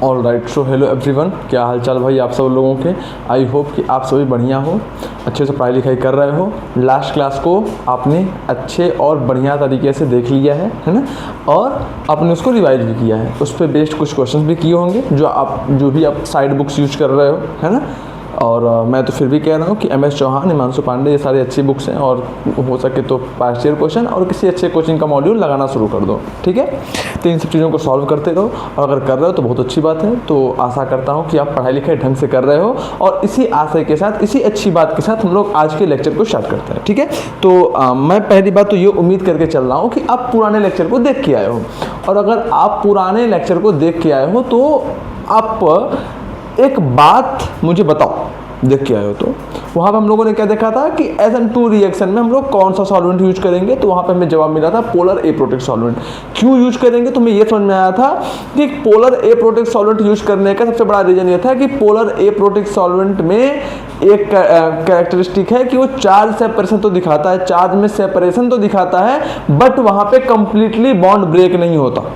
All right, so hello everyone, क्या हाल चाल भाई आप सब लोगों के। आई होप कि आप सभी बढ़िया हो, अच्छे से पढ़ाई लिखाई कर रहे हो। लास्ट क्लास को आपने अच्छे और बढ़िया तरीके से देख लिया है ना, और आपने उसको रिवाइज भी किया है। उस पर बेस्ड कुछ क्वेश्चंस भी किए होंगे जो भी आप साइड बुक्स यूज कर रहे हो, है ना। और मैं तो फिर भी कह रहा हूँ कि MS चौहान, हिमांशु पांडे, ये सारी अच्छी बुक्स हैं, और हो सके तो पास्ट ईयर क्वेश्चन और किसी अच्छे कोचिंग का मॉड्यूल लगाना शुरू कर दो, ठीक है। तो इन सब चीज़ों को सॉल्व करते रहो, और अगर कर रहे हो तो बहुत अच्छी बात है। तो आशा करता हूँ कि आप पढ़ाई लिखाई ढंग से कर रहे हो, और इसी आशय के साथ, इसी अच्छी बात के साथ हम लोग आज के लेक्चर को स्टार्ट करते हैं, ठीक है। तो मैं पहली बात तो ये उम्मीद करके चल रहा हूँ कि आप पुराने लेक्चर को देख के आए हो, और अगर आप पुराने लेक्चर को देख के आए हो तो आप एक बात मुझे बताओ, देख के आए हो तो वहाँ पे हम लोगों ने क्या देखा था कि SN2 रिएक्शन में हम लोग कौन सा सॉल्वेंट यूज करेंगे। तो वहाँ पे हमें जवाब मिला था पोलर एप्रोटिक सॉल्वेंट। क्यों यूज करेंगे तो हमें ये समझ में आया था कि पोलर एप्रोटिक सॉल्वेंट यूज करने का सबसे बड़ा रीजन ये था कि पोलर एप्रोटिक सॉल्वेंट में एक कैरेक्टरिस्टिक है कि वो चार्ज सेपरेशन तो दिखाता है, चार्ज में सेपरेशन तो दिखाता है, बट वहाँ पे कंप्लीटली बॉन्ड ब्रेक नहीं होता।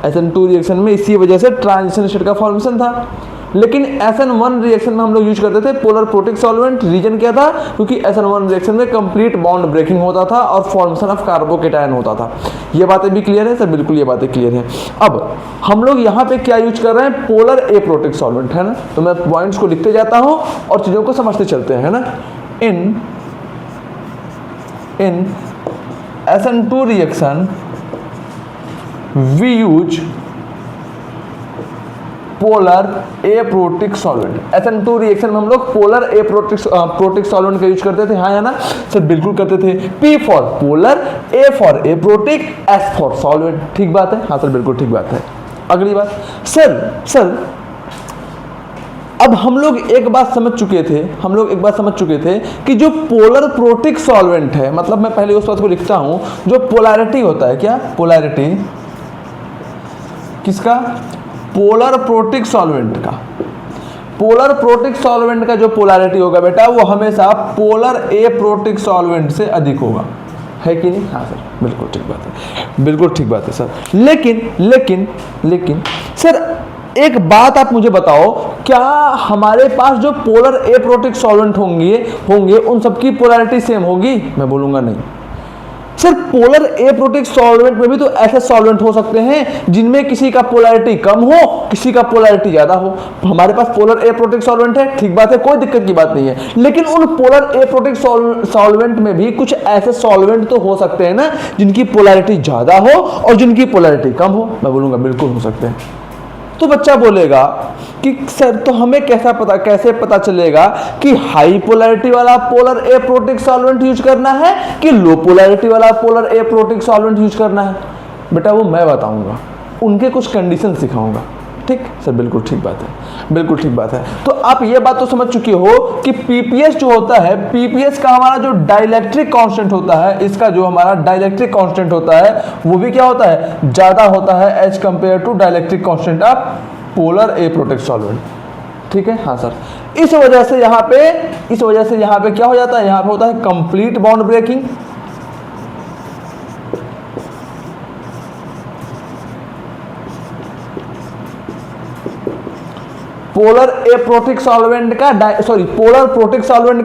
SN2 रिएक्शन में इसी वजह से ट्रांजिशन स्टेट का फॉर्मेशन था। लेकिन SN1 रिएक्शन में हम लोग यूज करते थे पोलर प्रोटिक सॉल्वेंट। रीजन क्या था? क्योंकि SN1 रिएक्शन में कंप्लीट बॉन्ड ब्रेकिंग होता था और फॉर्मेशन ऑफ कार्बोकेटायन होता था। ये बातें भी क्लियर है सर? बिल्कुल ये बातें क्लियर है। अब हम लोग यहाँ पे क्या यूज कर रहे हैं? पोलर एप्रोटिक सॉल्वेंट, है ना। तो मैं पॉइंट्स को लिखते जाता हूँ और चीजों को समझते चलते हैं, है ना। इन SN2 reaction we use polar aprotic solvent. SN2 reaction में हम लोग पोलर एप्रोटिक सॉल्वेंट का यूज करते थे, हाँ या ना सर? बिल्कुल करते थे। P for polar, A for aprotic, S for solvent. ठीक बात है? हाँ सर बिल्कुल ठीक बात है। अगली बात सर अब हम लोग एक बात समझ चुके थे कि जो पोलर प्रोटिक सॉल्वेंट है, मतलब मैं पहले उस बात को लिखता हूं, जो पोलैरिटी होता है, क्या पोलैरिटी किसका? पोलर प्रोटिक सॉल्वेंट का। पोलर प्रोटिक सॉल्वेंट का जो पोलैरिटी होगा बेटा, वो हमेशा पोलर एप्रोटिक सॉल्वेंट से अधिक होगा, है कि नहीं? हाँ सर बिल्कुल ठीक बात है, बिल्कुल ठीक बात है सर। लेकिन सर एक बात आप मुझे बताओ, क्या हमारे पास जो पोलर एप्रोटिक सॉल्वेंट होंगे उन सबकी पोलैरिटी सेम होगी? मैं बोलूंगा नहीं सर। पोलर एप्रोटिक सॉल्वेंट में भी तो ऐसे सॉल्वेंट हो सकते हैं जिनमें किसी का पोलैरिटी कम हो, किसी का पोलैरिटी ज्यादा हो। हमारे पास पोलर एप्रोटिक सॉल्वेंट है, ठीक बात है, कोई दिक्कत की बात नहीं है। लेकिन उन पोलर एप्रोटिक सॉल्वेंट में भी कुछ ऐसे सॉल्वेंट तो हो सकते हैं ना जिनकी पोलैरिटी ज्यादा हो और जिनकी पोलैरिटी कम हो। मैं बोलूंगा बिल्कुल हो सकते हैं। तो बच्चा बोलेगा कि सर तो हमें कैसे पता चलेगा कि हाई पोलैरिटी वाला पोलर एप्रोटिक सॉल्वेंट यूज करना है कि लो पोलैरिटी वाला पोलर एप्रोटिक सॉल्वेंट यूज करना है? बेटा वो मैं बताऊंगा, उनके कुछ कंडीशन सिखाऊंगा। ठीक सर बिल्कुल ठीक बात है, बिल्कुल ठीक बात है। तो आप ये बात तो समझ चुके हो कि पीपीएस जो होता है, पीपीएस का हमारा जो डाइलेक्ट्रिक कांस्टेंट होता है, इसका जो हमारा डाइलेक्ट्रिक कांस्टेंट होता है वो भी क्या होता है? ज्यादा होता है as compared to dielectric constant of polar aprotic solvent. ठीक है, हाँ सर। इस वजह से यहाँ पे क्या हो जाता है? यहाँ पे होता है complete bond breaking. Polar protic solvent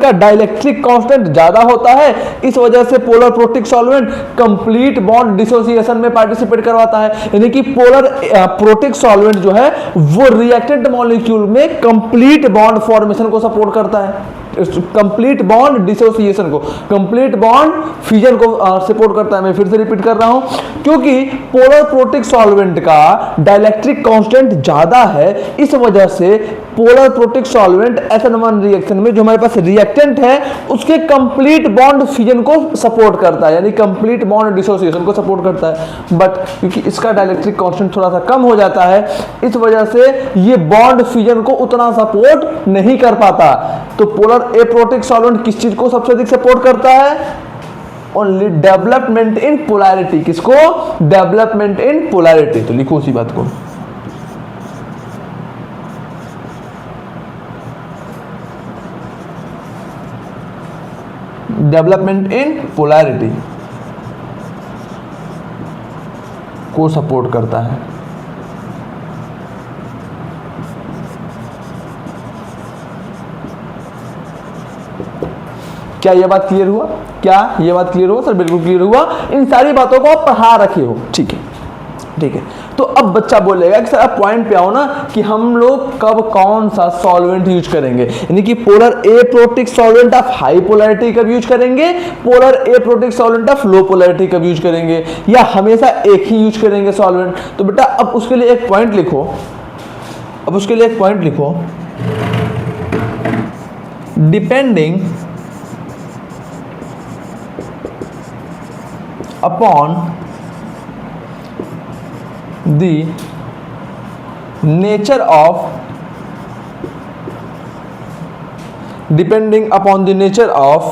का डाइलेक्ट्रिक कांस्टेंट ज्यादा होता है, इस वजह से polar protic solvent complete bond dissociation में पार्टिसिपेट करवाता है। यानी कि पोलर प्रोटिक सॉल्वेंट जो है वो रिएक्टेंट मॉलिक्यूल में कंप्लीट बॉन्ड फॉर्मेशन को सपोर्ट करता है, कंप्लीट बॉन्ड डिसोसिएशन को, कंप्लीट बॉन्ड फ्यूजन को सपोर्ट करता है। मैं फिर से रिपीट कर रहा हूं, क्योंकि पोलर प्रोटिक सॉल्वेंट का डाइलेक्ट्रिक कांस्टेंट ज्यादा है, इस वजह से polar protic solvent SN1 reaction में जो हमारे पास रिएक्टेंट है उसके कंप्लीट बॉन्ड फ्यूजन को सपोर्ट करता है, यानी कंप्लीट बॉन्ड डिसोसिएशन को सपोर्ट करता है। बट क्योंकि इसका डाइलेक्ट्रिक कांस्टेंट थोड़ा सा कम हो जाता है, इस वजह से ये बॉन्ड फ्यूजन को उतना सपोर्ट नहीं कर पाता। तो पोलर एप्रोटिक सॉल्वेंट किस चीज को सबसे अधिक सपोर्ट करता है? Only development in polarity. किसको? Development in polarity. तो लिखो उसी बात को। डेवलपमेंट इन पोलैरिटी को सपोर्ट करता है। क्या ये बात क्लियर हुआ? क्या ये बात क्लियर हुआ सर? बिल्कुल क्लियर हुआ। इन सारी बातों को आप पढ़ा रखे हो, ठीक है, ठीक है। तो अब बच्चा बोलेगा कि सर आप पॉइंट पे आओ ना कि हम लोग कब कौन सा सॉल्वेंट यूज करेंगे, यानी कि polar aprotic solvent of high polarity कब यूज करेंगे, polar aprotic solvent of low polarity कब यूज करेंगे, या हमेशा एक ही यूज करेंगे सॉल्वेंट। तो बेटा अब उसके लिए एक पॉइंट लिखो, अब उसके लिए एक पॉइंट लिखो, depending upon the nature of depending upon the nature of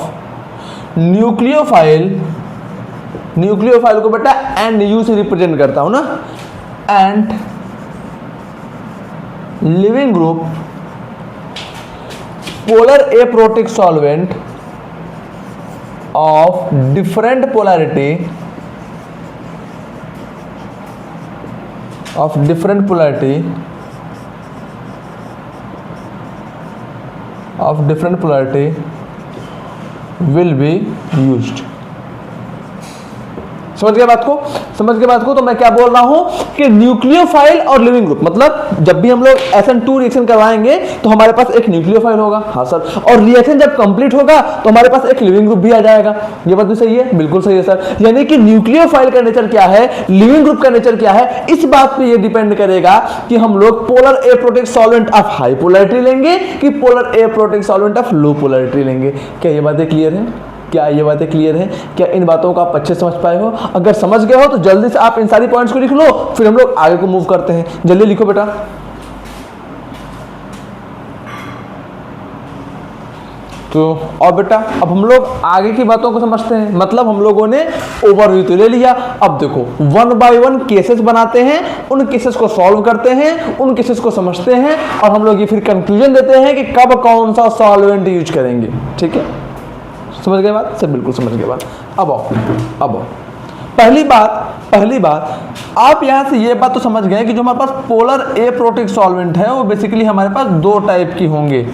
nucleophile, nucleophile को बेटा एंड यू से रिप्रेजेंट करता हूं ना, and leaving group polar aprotic solvent of different polarity of different polarity will be used। समझ गए बात को? समझ गए बात को? तो मैं क्या बोल रहा हूं कि न्यूक्लियोफाइल और लिविंग ग्रुप, मतलब जब भी हम लोग SN2 रिएक्शन करवाएंगे तो हमारे पास एक न्यूक्लियोफाइल होगा, हाँ सर, और रिएक्शन जब कंप्लीट होगा तो हमारे पास एक लिविंग ग्रुप भी आ जाएगा। ये बात भी सही है? बिल्कुल सही है सर। यानी कि न्यूक्लियोफाइल का नेचर क्या है, लिविंग ग्रुप का नेचर क्या है, इस बात पे ये डिपेंड करेगा कि हम लोग polar aprotic solvent of high polarity लेंगे कि polar aprotic solvent of low polarity लेंगे। क्या ये बातें क्लियर है? क्या ये बातें क्लियर है? क्या इन बातों को आप अच्छे समझ पाए हो? अगर समझ गए हो तो जल्दी से आप इन सारी पॉइंट्स को लिख लो, फिर हम लोग आगे को मूव करते हैं। जल्दी लिखो बेटा। तो और बेटा अब हम लोग आगे की बातों को समझते हैं। मतलब हम लोगों ने ओवरव्यू तो ले लिया, अब देखो वन बाय वन केसेस बनाते हैं, उन केसेस को सॉल्व करते हैं, उन केसेस को समझते हैं, और हम लोग ये फिर कंक्लूजन देते हैं कि कब कौन सा सॉल्वेंट यूज करेंगे। ठीक है, समझ गए बात? सब बिल्कुल समझ गए बात। अब आओ पहली बात आप यहां से ये बात तो समझ गए कि जो हमारे पास पोलर एप्रोटिक सॉल्वेंट है वो बेसिकली हमारे पास दो टाइप की होंगे।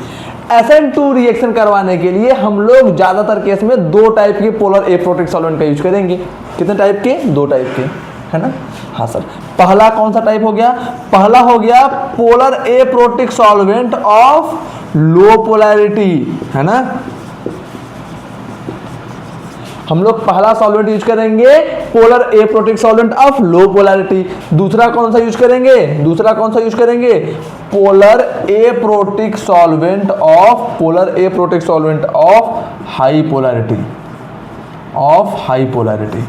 SN2 रिएक्शन करवाने के लिए हम लोग ज्यादातर केस में दो टाइप के पोलर एप्रोटिक सॉल्वेंट का यूज करेंगे। कितने टाइप के? दो टाइप के, है ना? हाँ सर। पहला कौन सा टाइप हो गया? पहला हो गया polar aprotic solvent of low polarity, है ना? हम लोग पहला सॉल्वेंट यूज करेंगे polar aprotic solvent of low polarity. दूसरा कौन सा यूज करेंगे? दूसरा कौन सा यूज करेंगे? Polar aprotic solvent of high polarity,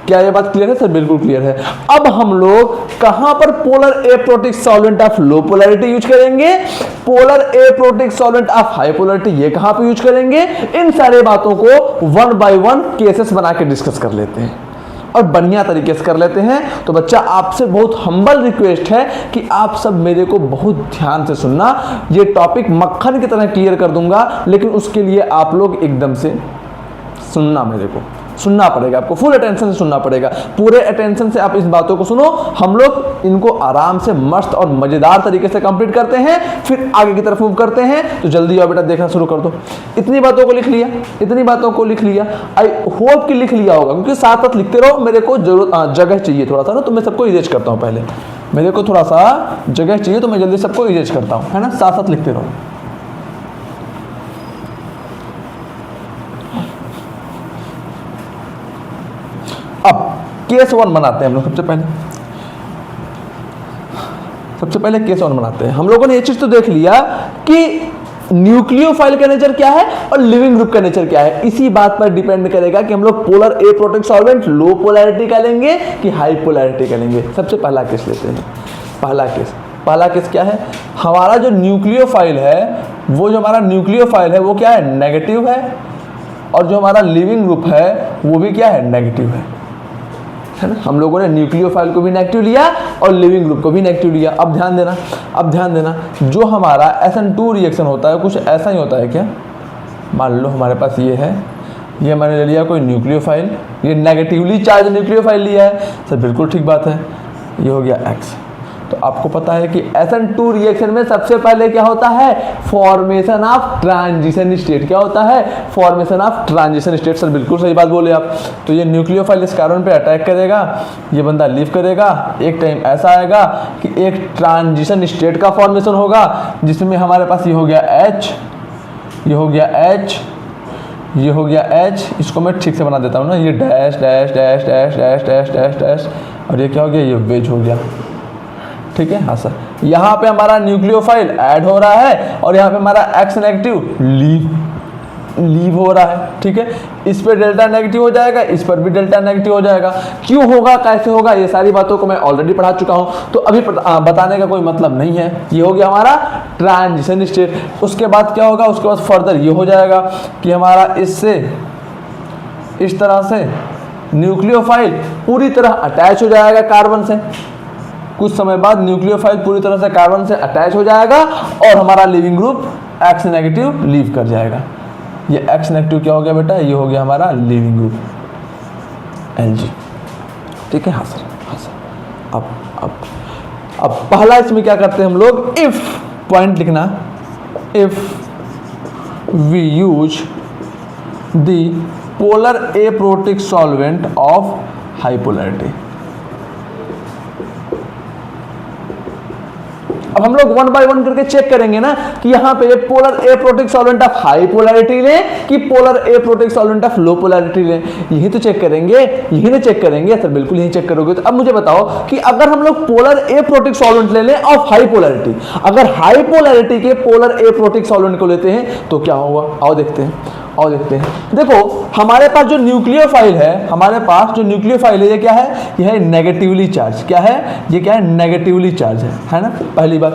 क्या ये बात क्लियर है सर? बिल्कुल क्लियर है। अब हम लोग कहां पर polar aprotic solvent of low polarity use करेंगे, polar aprotic solvent of high polarity ये कहां पे यूज करेंगे, इन सारे बातों को वन बाय वन केसेस बना के डिस्कस कर लेते हैं और बढ़िया तरीके से कर लेते हैं। तो बच्चा आपसे बहुत हम्बल रिक्वेस्ट है कि आप सब मेरे को बहुत ध्यान से सुनना। ये टॉपिक मक्खन की तरह क्लियर कर दूंगा, लेकिन उसके लिए आप लोग एकदम से सुनना, मेरे को सुनना पड़ेगा, आपको फुल अटेंशन से सुनना पड़ेगा। पूरे अटेंशन से आप इस बातों को सुनो। हम लोग इनको आराम से मस्त और मजेदार तरीके से कंप्लीट करते हैं, फिर आगे की तरफ मूव करते हैं। तो जल्दी आओ बेटा, देखना शुरू कर दो। इतनी बातों को लिख लिया, इतनी बातों को लिख लिया। आई होप कि लिख लिया होगा, क्योंकि साथ साथ लिखते रहो। मेरे को जरूरत जगह चाहिए थोड़ा सा ना, तो मैं सबको इरेज करता हूँ। पहले मेरे को थोड़ा सा जगह चाहिए, तो मैं जल्दी सबको इरेज करता हूँ, है ना? साथ साथ लिखते रहो। अब केस 1 बनाते हैं हम लोग। सबसे पहले केस 1 बनाते हैं। हम लोगों ने ये चीज तो देख लिया कि न्यूक्लियोफाइल का नेचर क्या है और लिविंग ग्रुप का नेचर क्या है। इसी बात पर डिपेंड करेगा कि हम लोग पोलर एप्रोटिक सॉल्वेंट लो पोलैरिटी का लेंगे कि हाई पोलैरिटी का लेंगे। सबसे पहला केस लेते हैं। पहला केस क्या है? हमारा जो न्यूक्लियोफाइल है, वो जो हमारा न्यूक्लियोफाइल है वो क्या है? नेगेटिव है, और जो हमारा लिविंग ग्रुप है वो भी क्या है? नेगेटिव है ना? हम लोगों ने न्यूक्लियोफाइल को भी नेगेटिव लिया और लिविंग ग्रुप को भी नेगेटिव लिया। अब ध्यान देना, जो हमारा SN2 रिएक्शन होता है कुछ ऐसा ही होता है क्या? मान लो हमारे पास ये है, ये मैंने ले लिया कोई न्यूक्लियोफाइल, ये नेगेटिवली चार्ज न्यूक्लियोफाइल लिया है सर। बिल्कुल ठीक बात है, ये हो गया X। तो आपको पता है कि SN2 रिएक्शन में सबसे पहले क्या होता है, फॉर्मेशन ऑफ ट्रांजिशन स्टेट। क्या होता है, formation of transition state. Sir बिल्कुल सही बात बोले आप। तो ये न्यूक्लियोफाइल इस कार्बन पे अटैक करेगा, ये बंदा लीव करेगा, एक टाइम ऐसा आएगा कि एक ट्रांजिशन स्टेट का फॉर्मेशन होगा जिसमें हमारे पास ये हो गया H, ये हो गया H, ये हो गया H। इसको मैं ठीक से बना देता हूँ ना, ये dash dash dash dash dash dash dash dash, और ये क्या हो गया, ये वेज हो गया। ठीक है, हाँ सर। यहाँ पे हमारा न्यूक्लियोफाइल ऐड हो रहा है और यहाँ पे हमारा X नेगेटिव लीव हो रहा है। ठीक है, इस पर डेल्टा नेगेटिव हो जाएगा, इस पर भी डेल्टा नेगेटिव हो जाएगा। क्यों होगा, कैसे होगा, ये सारी बातों को मैं ऑलरेडी पढ़ा चुका हूँ, तो अभी बताने का कोई मतलब नहीं है। ये हो गया हमारा ट्रांजिशन स्टेट। उसके बाद क्या होगा, उसके बाद फर्दर ये हो जाएगा कि हमारा इससे इस तरह से न्यूक्लियोफाइल पूरी तरह अटैच हो जाएगा कार्बन से। कुछ समय बाद न्यूक्लियोफाइल पूरी तरह से कार्बन से अटैच हो जाएगा और हमारा leaving group X negative leave कर जाएगा। ये X नेगेटिव क्या हो गया बेटा, ये हो गया हमारा लिविंग ग्रुप Lg। ठीक है, हाँ सर, हाँ सर। अब पहला इसमें क्या करते हैं हम लोग, इफ पॉइंट लिखना, if we use the polar aprotic solvent of high polarity. अब हम लोग 1 बाय 1 करके चेक करेंगे ना कि यहाँ पे polar aprotic solvent of high polarity लें कि polar aprotic solvent of low polarity लें, यही तो चेक करेंगे, यही ना चेक करेंगे सर, बिल्कुल यही चेक करोगे। तो अब मुझे बताओ कि अगर हम लोग पोलर एप्रोटिक सॉल्वेंट ले लें ऑफ हाई पोलैरिटी, अगर हाई पोलैरिटी के पोलर एप्रोटिक सॉल्वेंट को लेते हैं तो क्या होगा, आओ देखते हैं, और देखते हैं। देखो हमारे पास जो न्यूक्लियोफाइल है, हमारे पास जो न्यूक्लियोफाइल है, ये क्या है, ये है नेगेटिवली चार्ज। क्या है, ये क्या है, नेगेटिवली चार्ज है ना, पहली बात।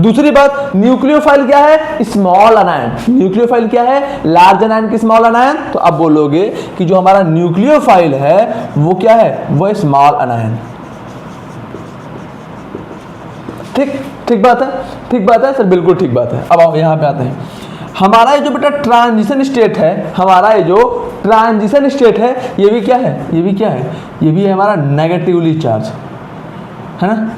दूसरी बात, न्यूक्लियोफाइल क्या है, स्मॉल अनायन। न्यूक्लियोफाइल क्या है, लार्ज अनायन की स्मॉल अनायन। तो अब बोलोगे कि जो हमारा न्यूक्लियोफाइल है वो क्या है, वो स्मॉल अनायन। ठीक बात है, ठीक बात है सर, बिल्कुल ठीक बात है। अब आओ यहाँ पे आते हैं। हमारा ये जो बेटा ट्रांजिशन स्टेट है, हमारा ये जो ट्रांजिशन स्टेट है, ये भी क्या है, ये भी क्या है, ये भी है हमारा नेगेटिवली चार्ज, है ना।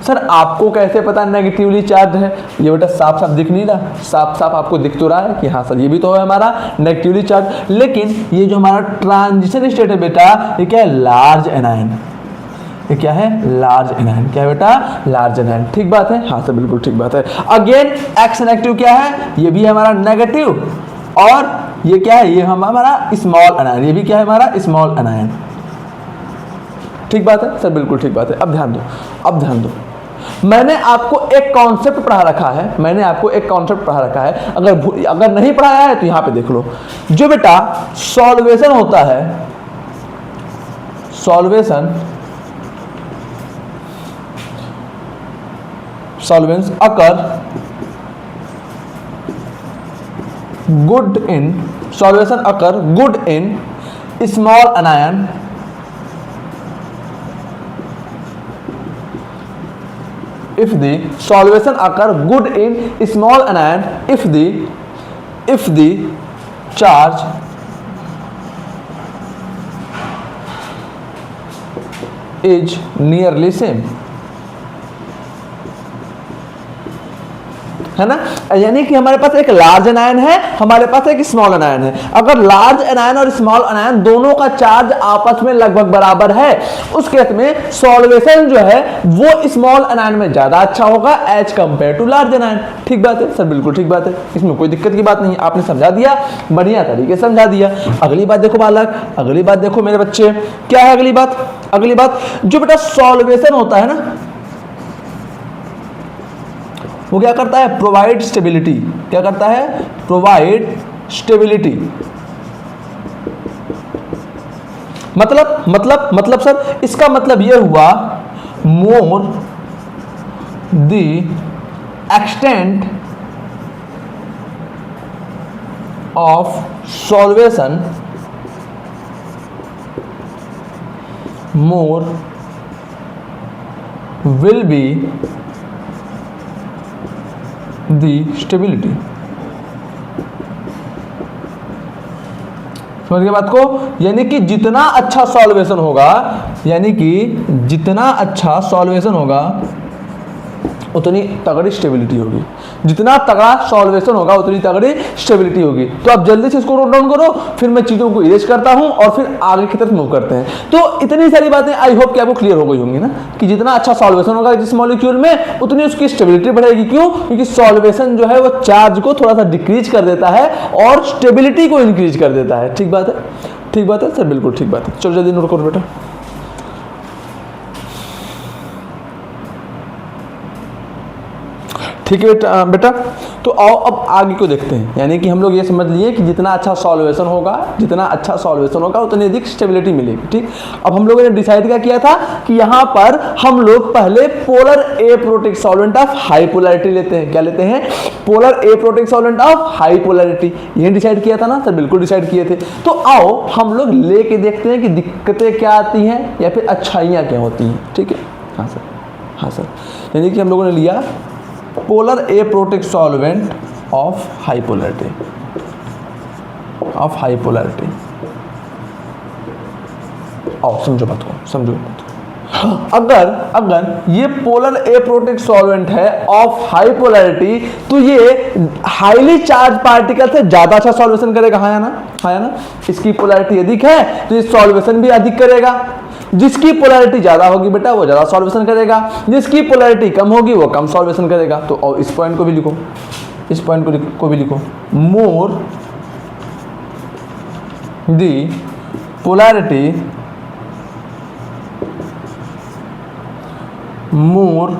सर आपको कैसे पता नेगेटिवली चार्ज है, ये बेटा साफ साफ दिख नहीं रहा, साफ साफ आपको दिख तो रहा है कि हाँ सर ये भी तो है हमारा नेगेटिवली चार्ज। लेकिन ये जो हमारा ट्रांजिशन स्टेट है बेटा, ये क्या है, लार्ज एनायन। ये क्या है, लार्ज एनायन। क्या है बेटा, लार्ज एनायन। ठीक बात है, हाँ सर बिल्कुल ठीक बात है। अगेन X नेगेटिव क्या है, ये भी है हमारा नेगेटिव, और ये क्या है, ये हमारा स्मॉल एनायन, ये भी क्या है, हमारा स्मॉल एनायन। ठीक बात है सर, बिल्कुल ठीक बात है। अब ध्यान दो, अब ध्यान दो, मैंने आपको एक कॉन्सेप्ट पढ़ा रखा है, मैंने आपको एक कॉन्सेप्ट पढ़ा रखा है। अगर नहीं पढ़ाया है तो यहां पे देख लो। जो बेटा सॉल्वेशन होता है, solvation, solvents occur good in solution occur good in small anion if the solution occur good in small anion if the charge is nearly same, है ना। यानी कि हमारे पास एक लार्ज एनायन है, हमारे पास एक स्मॉल एनायन है। अगर लार्ज एनायन और स्मॉल एनायन दोनों का चार्ज आपस में लगभग बराबर है, उस केस में सॉल्वेशन जो है वो स्मॉल एनायन में ज्यादा अच्छा होगा as compared to large anion. ठीक बात है सर, बिल्कुल ठीक बात है, इसमें कोई दिक्कत की बात नहीं है। आपने समझा दिया, बढ़िया तरीके से समझा दिया। अगली बात देखो बालक, अगली बात देखो मेरे बच्चे, क्या है अगली बात, अगली बात जो बेटा सॉल्वेशन होता है ना, वो क्या करता है, प्रोवाइड स्टेबिलिटी। क्या करता है, प्रोवाइड स्टेबिलिटी। मतलब सर इसका मतलब ये हुआ, more the extent of solvation, more will B the stability। समझ गए बात को? यानी कि जितना अच्छा सॉल्वेशन होगा, यानी कि जितना अच्छा सॉल्वेशन होगा उतनी तगड़ी स्टेबिलिटी होगी। जितना तगड़ा सॉल्वेशन होगा उतनी तगड़ी स्टेबिलिटी होगी। तो आप जल्दी से इसको नोट डाउन करो, फिर मैं चीज़ों को इरेज करता हूं और फिर आगे की तरफ मूव करते हैं। तो इतनी सारी बातें आई होप कि आपको क्लियर हो गई होंगी ना, कि जितना अच्छा सॉल्वेशन होगा जिस मॉलिक्यूल में उतनी उसकी स्टेबिलिटी बढ़ेगी। क्यों? क्योंकि सॉल्वेशन जो है वो चार्ज को थोड़ा सा डिक्रीज कर देता है और स्टेबिलिटी को इंक्रीज कर देता है। ठीक बात है? ठीक बात है सर, बिल्कुल ठीक बात है। चलो जल्दी नोट करो बेटा। ठीक है बेटा, तो आओ अब आगे को देखते हैं। यानी कि हम लोग ये समझ लिए कि जितना अच्छा सॉल्वेशन होगा, जितना अच्छा सॉल्वेशन होगा उतनी अधिक स्टेबिलिटी मिलेगी। ठीक, अब हम लोगों ने डिसाइड क्या किया था कि यहाँ पर हम लोग पहले polar aprotic solvent of high polarity लेते हैं। क्या लेते हैं? Polar aprotic solvent of high polarity. ये डिसाइड किया था ना सर? बिल्कुल डिसाइड किए थे। तो आओ हम लोग लेके देखते हैं कि दिक्कतें क्या आती हैं या फिर अच्छाइयाँ क्या होती हैं। ठीक है? हाँ सर, हाँ सर। यानी कि हम लोगों ने लिया polar aprotic solvent of high polarity, of high polarity. आओ समझो बात को, समझो बात को। अगर ये पोलर एप्रोटिक सॉल्वेंट है ऑफ हाई पोलैरिटी, तो ये हाईली चार्ज पार्टिकल से ज्यादा अच्छा सॉल्वेशन करेगा। हाँ या ना? हाँ या ना? इसकी पोलैरिटी अधिक है तो ये सॉल्वेशन भी अधिक करेगा। जिसकी पोलैरिटी ज्यादा होगी बेटा वो ज्यादा सॉल्वेशन करेगा, जिसकी पोलैरिटी कम होगी वो कम सॉल्वेशन करेगा। तो और इस पॉइंट को भी लिखो, इस पॉइंट को भी लिखो। More the polarity, more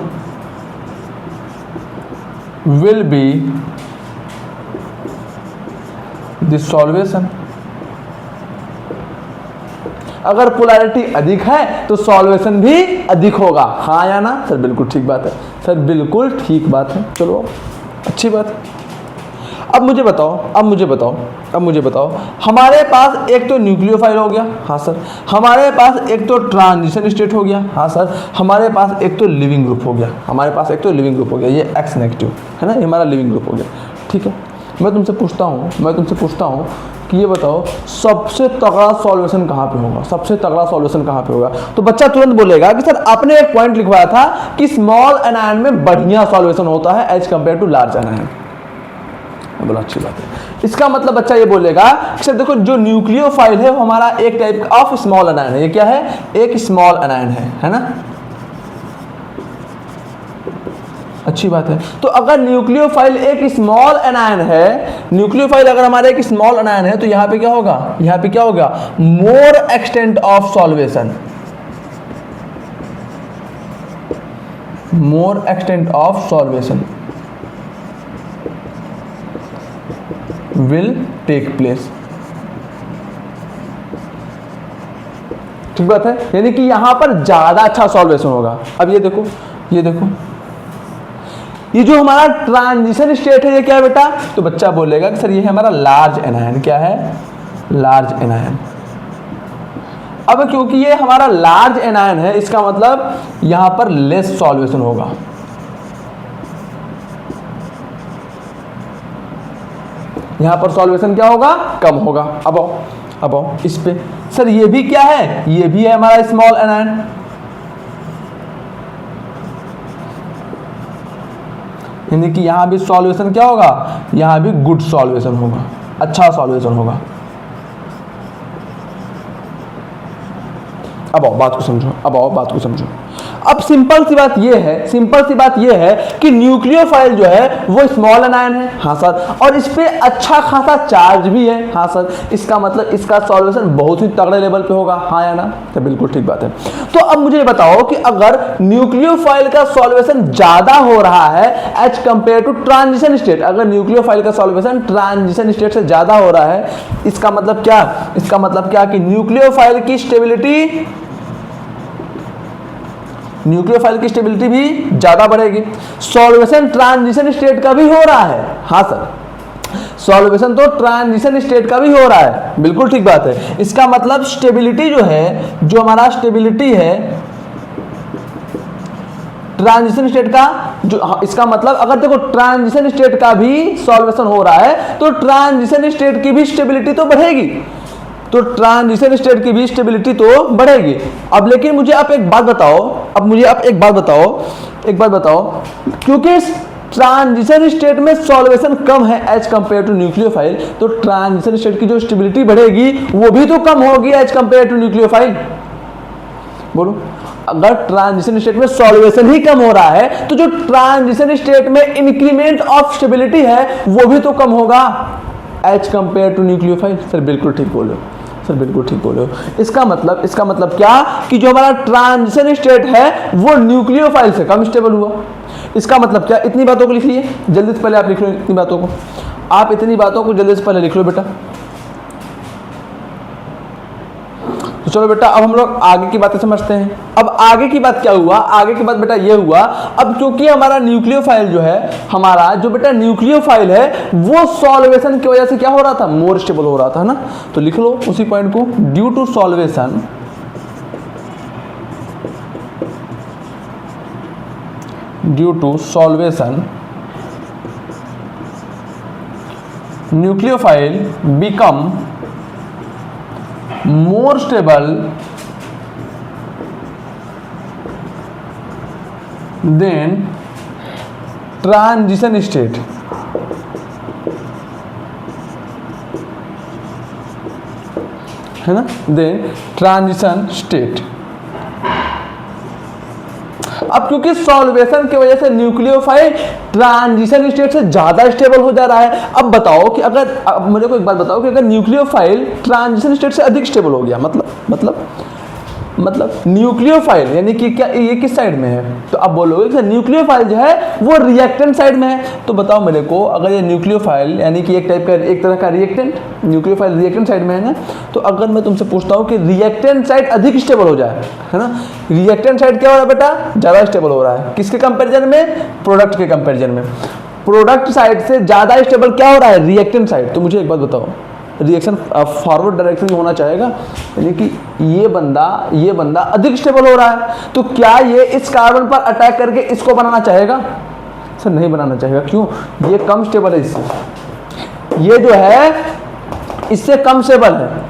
will be the solvation. अगर पोलैरिटी अधिक है तो सॉल्वेशन भी अधिक होगा। हाँ या ना सर? बिल्कुल ठीक बात है सर, बिल्कुल ठीक बात है। चलो अच्छी बात है। अब मुझे बताओ हमारे पास एक तो न्यूक्लियोफाइल हो गया। हाँ सर। हमारे पास एक तो ट्रांजिशन स्टेट हो गया। हाँ सर। हमारे पास एक तो लिविंग ग्रुप हो गया। हमारे पास एक तो लिविंग ग्रुप हो गया, ये एक्स नेगेटिव है ना, ये हमारा लिविंग ग्रुप हो गया। ठीक है, मैं तुमसे पूछता हूँ कि ये बताओ सबसे तगड़ा सॉल्वेशन कहाँ पे होगा? सबसे तगड़ा सॉल्वेशन कहाँ पे होगा? तो बच्चा तुरंत बोलेगा कि सर आपने एक पॉइंट लिखवाया था कि स्मॉल एनायन में बढ़िया सॉल्वेशन होता है as compared to large anion. बोला अच्छी बात है। इसका मतलब बच्चा ये बोलेगा कि सर देखो जो न्यूक्लियोफाइल है वो हमारा एक टाइप ऑफ स्मॉल एनायन है। ये क्या है? एक स्मॉल एनायन है ना? अच्छी बात है। तो अगर न्यूक्लियोफाइल एक स्मॉल एनायन है, न्यूक्लियोफाइल अगर हमारे एक स्मॉल एनायन है तो यहाँ पे क्या होगा? यहाँ पे क्या होगा? More extent of solvation, more extent of solvation will take place. ठीक बात है, यानी कि यहां पर ज्यादा अच्छा सॉल्वेशन होगा। अब ये देखो, ये जो हमारा ट्रांजिशन स्टेट है ये क्या है बेटा? तो बच्चा बोलेगा कि सर ये है हमारा लार्ज एनायन। क्या है? Large anion. अब क्योंकि ये हमारा लार्ज एनायन है इसका मतलब यहां पर लेस सॉल्वेशन होगा। यहां पर सॉल्वेशन क्या होगा? कम होगा। अब आओ इस पे। सर ये भी क्या है? ये भी है हमारा स्मॉल एनायन। यानी कि यहां भी सॉल्वेशन क्या होगा? यहां भी गुड सॉल्वेशन होगा, अच्छा सॉल्वेशन होगा। अब आओ बात को समझो। अब सिंपल सी बात ये है कि न्यूक्लियोफाइल जो है वो स्मॉल एनायन है। हाँ सर। और इस पे अच्छा खासा चार्ज भी है। हाँ सर। इसका मतलब इसका सॉल्वेशन बहुत ही तगड़े लेवल पे होगा। हाँ या ना? तो बिल्कुल ठीक बात है। तो अब मुझे बताओ कि अगर न्यूक्लियोफाइल का सॉल्वेशन ज्यादा हो रहा है as compared to transition state, अगर न्यूक्लियोफाइल का सॉल्वेशन ट्रांजिशन स्टेट से ज्यादा हो रहा है, इसका मतलब क्या कि न्यूक्लियोफाइल की स्टेबिलिटी भी ज्यादा बढ़ेगी। सॉल्वेशन ट्रांजिशन स्टेट का भी हो रहा है। हाँ सर। सॉल्वेशन तो ट्रांजिशन स्टेट का भी हो रहा है, बिल्कुल ठीक बात है। इसका मतलब स्टेबिलिटी जो है, जो हमारा स्टेबिलिटी है ट्रांजिशन स्टेट का, जो इसका मतलब अगर देखो ट्रांजिशन स्टेट का भी सॉल्वेशन हो रहा है तो ट्रांजिशन स्टेट की भी स्टेबिलिटी तो बढ़ेगी। तो ट्रांजिशन स्टेट की भी स्टेबिलिटी तो बढ़ेगी। अब लेकिन मुझे आप एक बात बताओ, क्योंकि ट्रांजिशन स्टेट में सॉल्वेशन कम है एज कंपेयर टू न्यूक्लियोफाइल, तो ट्रांजिशन स्टेट की जो स्टेबिलिटी बढ़ेगी वो भी तो कम होगी एज कंपेयर टू न्यूक्लियोफाइल। बोलो, अगर ट्रांजिशन स्टेट में सॉल्वेशन ही कम हो रहा है तो जो ट्रांजिशन स्टेट में इंक्रीमेंट ऑफ स्टेबिलिटी है वो भी तो कम होगा as compared to nucleophile. Sir बिल्कुल ठीक बोले हो, सर बिल्कुल ठीक बोले हो। इसका मतलब क्या कि जो हमारा ट्रांजिशन स्टेट है वो न्यूक्लियोफाइल से कम स्टेबल हुआ। इसका मतलब क्या, इतनी बातों को लिख लिए, जल्दी से पहले आप लिख लो इतनी बातों को, आप इतनी बातों को जल्दी से पहले लिख लो बेटा। तो चलो बेटा अब हम लोग आगे की बातें समझते हैं। अब आगे की बात क्या हुआ, आगे की बात बेटा ये हुआ, अब क्योंकि हमारा न्यूक्लियोफाइल जो है, हमारा जो बेटा न्यूक्लियोफाइल है वो सॉल्वेशन की वजह से क्या हो रहा था, मोर स्टेबल हो रहा था ना। तो लिख लो उसी पॉइंट को, due to solvation, due to solvation nucleophile become more stable than transition state, है ना, then transition state। अब क्योंकि सॉल्वेशन की वजह से न्यूक्लियोफाइल ट्रांजिशन स्टेट से ज्यादा स्टेबल हो जा रहा है। अब बताओ कि अगर, अब मुझे को एक बात बताओ कि अगर न्यूक्लियोफाइल ट्रांजिशन स्टेट से अधिक स्टेबल हो गया, मतलब न्यूक्लियोफाइल यानी कि क्या ये किस साइड में है, तो आप बोलोगे कि न्यूक्लियोफाइल जो है वो रिएक्टेंट साइड में है। तो बताओ मेरे को, अगर ये न्यूक्लियोफाइल यानी कि एक तरह का रिएक्टेंट, न्यूक्लियोफाइल रिएक्टेंट साइड में है ना, तो अगर मैं तुमसे पूछता हूँ कि रिएक्टेंट साइड अधिक स्टेबल हो जाए, है ना, रिएक्टेंट साइड क्या हो रहा है बेटा, ज्यादा स्टेबल हो रहा है, किसके कंपेरिजन में, प्रोडक्ट के कंपेरिजन में। प्रोडक्ट साइड से ज्यादा स्टेबल क्या हो रहा है, रिएक्टेंट साइड। तो मुझे एक बात बताओ, रिएक्शन फॉरवर्ड डायरेक्शन में होना चाहेगा, यानी कि ये बंदा अधिक स्टेबल हो रहा है, तो क्या ये इस कार्बन पर अटैक करके इसको बनाना चाहेगा, सर नहीं बनाना चाहेगा। क्यों, ये कम स्टेबल है इससे, ये जो है इससे कम स्टेबल है।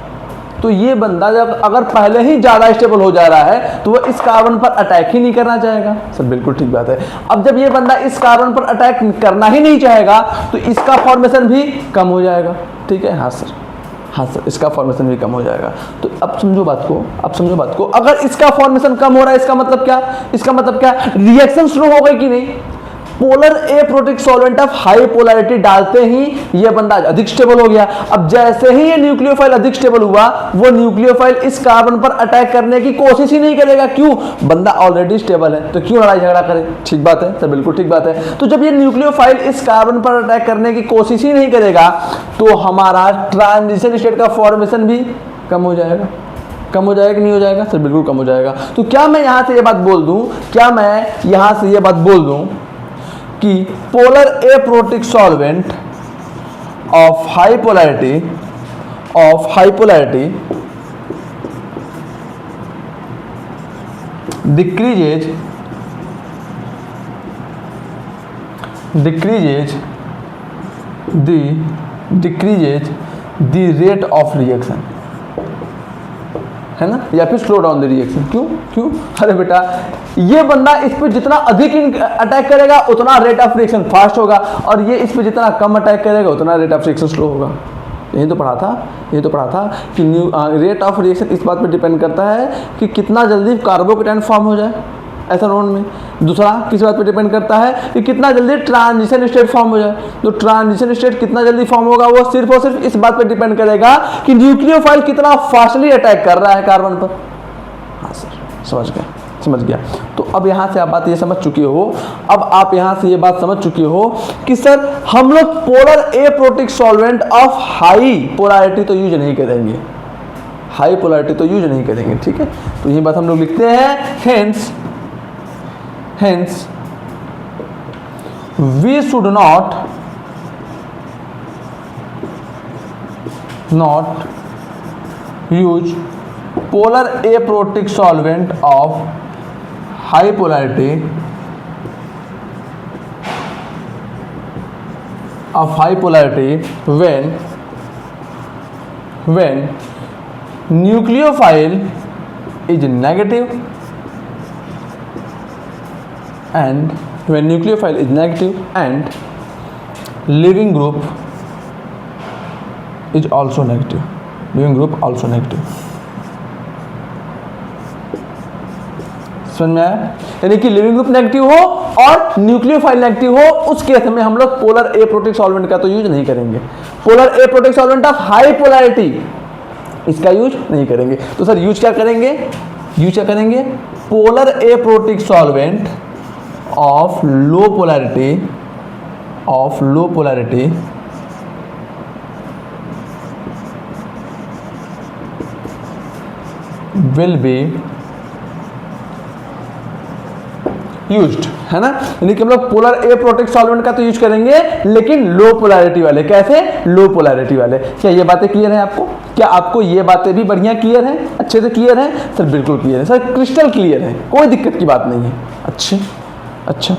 तो ये बंदा जब अगर पहले ही ज्यादा स्टेबल हो जा रहा है तो वो इस कार्बन पर अटैक ही नहीं करना चाहेगा। सर बिल्कुल ठीक बात है। अब जब ये बंदा इस कार्बन पर अटैक करना ही नहीं चाहेगा तो इसका फॉर्मेशन भी कम हो जाएगा। ठीक है, हाँ सर, इसका फॉर्मेशन भी कम हो जाएगा। तो अब समझो बात को, अगर इसका फॉर्मेशन कम हो रहा है, इसका मतलब क्या, रिएक्शन शुरू हो गई कि नहीं। Polar A protic solvent of high polarity डालते ही ये बंदा अधिक स्टेबल हो गया। अब जैसे ही ये न्यूक्लियोफाइल अधिक स्टेबल हुआ, वो न्यूक्लियोफाइल इस कार्बन पर अटैक करने की कोशिश ही नहीं करेगा। क्यों, बंदा ऑलरेडी स्टेबल है, तो क्यों लड़ाई झगड़ा करे। ठीक बात है, तो बिल्कुल ठीक बात है। तो जब ये न्यूक्लियोफाइल इस कार्बन पर अटैक करने की कोशिश ही नहीं करेगा तो हमारा ट्रांजिशन स्टेट का फॉर्मेशन भी कम हो जाएगा। कम हो जाएगा कि नहीं हो जाएगा, सर बिल्कुल कम हो जाएगा। तो क्या मैं यहां से ये बात बोल दूं, कि polar A protic solvent of high polarity decreases the rate of reaction, है ना, या फिर स्लो डाउन द रिएक्शन। क्यों, अरे बेटा ये बंदा इस पे जितना अधिक अटैक करेगा उतना रेट ऑफ रिएक्शन फास्ट होगा, और ये इस पे जितना कम अटैक करेगा उतना रेट ऑफ रिएक्शन स्लो होगा। यही तो पढ़ा था कि रेट ऑफ रिएक्शन इस बात पे डिपेंड करता है कि कितना जल्दी कार्बोकेटायन फॉर्म हो जाए एथेनॉल में। दूसरा किस बात पे डिपेंड करता है कि कितना जल्दी ट्रांजिशन स्टेट फॉर्म हो जाए। तो ट्रांजिशन स्टेट कितना जल्दी फॉर्म होगा वो सिर्फ और सिर्फ इस बात पे डिपेंड करेगा कि न्यूक्लियोफाइल कितना फास्टली अटैक कर रहा है कार्बन पर। हाँ सर, समझ गया। तो अब यहाँ से आप बात ये समझ चुके हो, कि सर हम लोग polar A protic solvent of high polarity तो यूज नहीं करेंगे, ठीक है। तो यही बात हम लोग लिखते हैं, hence we should not use polar aprotic solvent of high polarity when nucleophile is negative and when nucleophile is negative and living group is also negative, living group also negative। समझ में आया? यानी कि लिविंग ग्रुप नेगेटिव हो और nucleophile negative हो, उस case में हम लोग पोलर एप्रोटिक सॉल्वेंट का तो यूज नहीं करेंगे। Polar aprotic solvent of high polarity, इसका यूज नहीं करेंगे। तो सर यूज क्या करेंगे? यूज क्या करेंगे? Polar aprotic solvent of low polarity will be used, है ना? यानी कि हम लोग पोलर एप्रोटिक सॉल्वेंट का तो यूज करेंगे, लेकिन लो पोलैरिटी वाले। कैसे? लो पोलैरिटी वाले। क्या ये बातें क्लियर है आपको? क्या आपको ये बातें भी बढ़िया क्लियर है? अच्छे से क्लियर है? सर बिल्कुल क्लियर है सर, क्रिस्टल क्लियर है, कोई दिक्कत की बात नहीं है। अच्छा